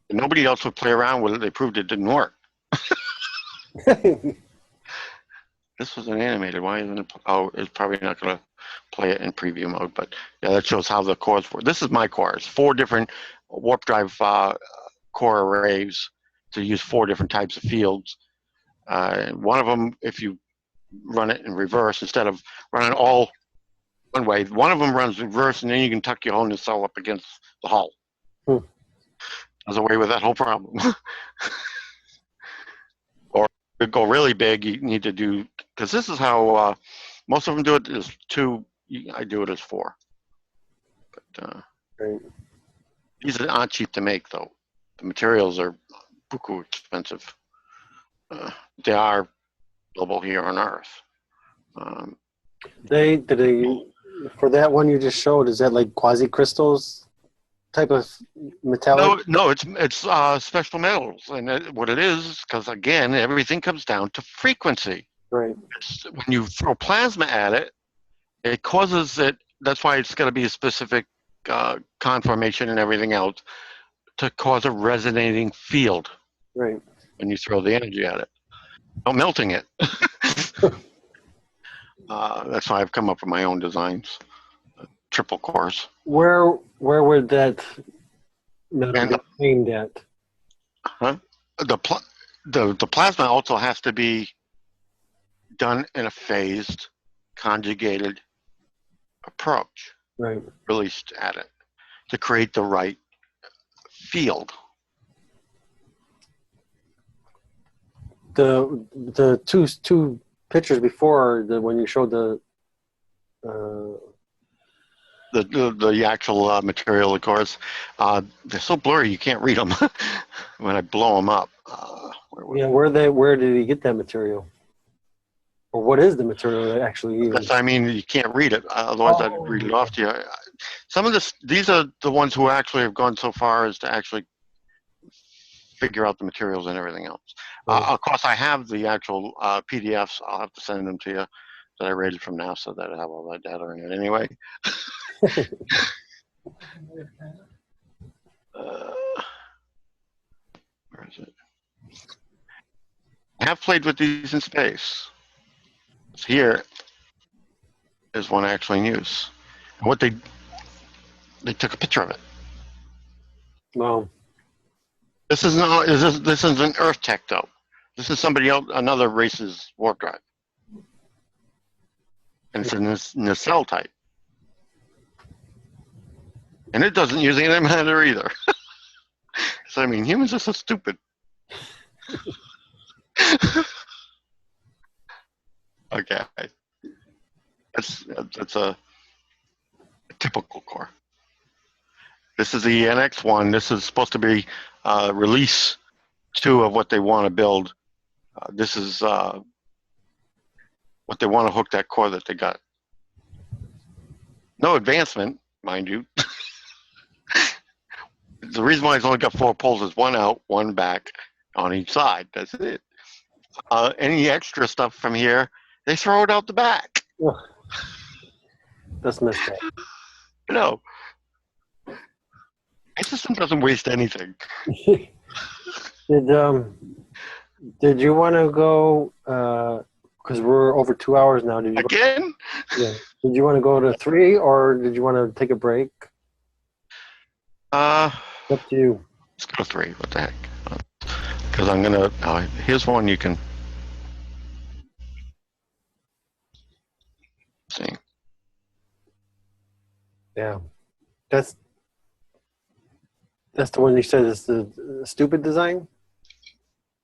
Nobody else would play around with it. They proved it didn't work. This was an animated. Why isn't it? Oh, it's probably not going to play it in preview mode. But yeah, that shows how the cores work. This is my core. It's 4 different warp drive core arrays to use 4 different types of fields. One of them, if you run it in reverse, instead of running all one way, one of them runs reverse, and then you can tuck your whole nacelle up against the hull. Does away with that whole problem. Or if you go really big, you need to do, because this is how most of them do it, is 2. I do it as 4. But Right. these aren't cheap to make, though. The materials are buku expensive. They are available here on Earth. Did they for that one you just showed? Is that like quasi crystals type of metallic? No, it's special metals, and what it is, because again, everything comes down to frequency. Right. When you throw plasma at it, it causes it. That's why it's got to be a specific conformation and everything else to cause a resonating field. Right. When you throw the energy at it, not melting it. That's why I've come up with my own designs, triple cores. Where would that metal be aimed at? The plasma also has to be done in a phased, conjugated approach. Right. Released at it to create the right field. The two pictures before when you showed the actual material, of course, they're so blurry you can't read them when I blow them up. Where did he get that material? Or what is the material that actually even? I mean, you can't read it. Otherwise, I'd read it off to you. Some of these are the ones who actually have gone so far as to actually figure out the materials and everything else. Of course, I have the actual PDFs. I'll have to send them to you that I rated from NASA that have all that data in it anyway. Where is it? I have played with these in space. Here is one actually in use. What they took a picture of it. Wow. This isn't Earth tech though. This is somebody else, another race's warp drive, and it's a nacelle type, and it doesn't use antimatter either. So I mean, humans are so stupid. Okay, that's a typical core. This is the NX one. This is supposed to be release 2 of what they want to build. This is what they want to hook that core that they got. No advancement, mind you. The reason why it's only got 4 poles is 1 out, 1 back on each side. That's it. Any extra stuff from here, they throw it out the back. That's messed up. No. My system doesn't waste anything. Did you want to go? Because we're over 2 hours now. Did you again? Yeah. Did you want to go to 3, or did you want to take a break? Up to you. Let's go to 3. What the heck? Because I'm gonna. Here's one you can see. Yeah, that's the one you said is the stupid design.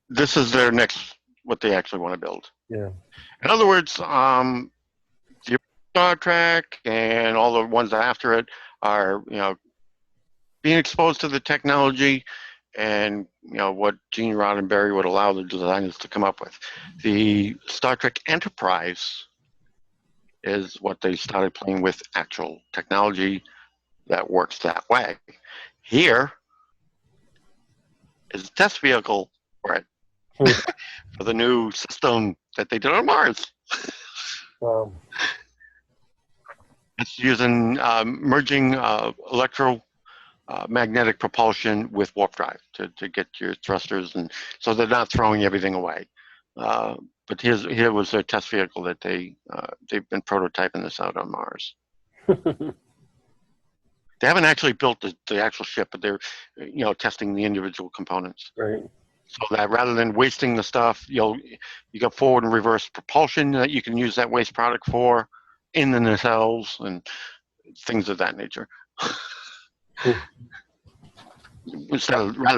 This is their next, what they actually want to build. Yeah. In other words, the Star Trek and all the ones after it are, being exposed to the technology and what Gene Roddenberry would allow the designers to come up with. The Star Trek Enterprise is what they started playing with, actual technology that works that way. Here is a test vehicle for it, for the new system that they did on Mars. Wow. It's using merging electromagnetic propulsion with warp drive to get your thrusters, and so they're not throwing everything away. But here was their test vehicle that they've been prototyping this out on Mars. They haven't actually built the actual ship, but they're testing the individual components. Right. So that rather than wasting the stuff, you got forward and reverse propulsion that you can use that waste product for in the nacelles and things of that nature. Rather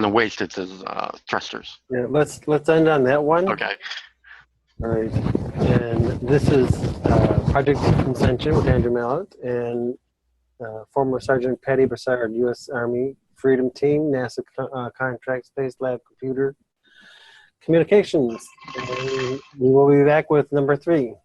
than waste, it says thrusters. Yeah, let's end on that one. Okay. All right. And this is Project Incentium with Andrew Mallett and former Sergeant Pattie Brassard, U.S. Army Freedom Team, NASA Contract Space Lab Computer Communications. And we will be back with number 3.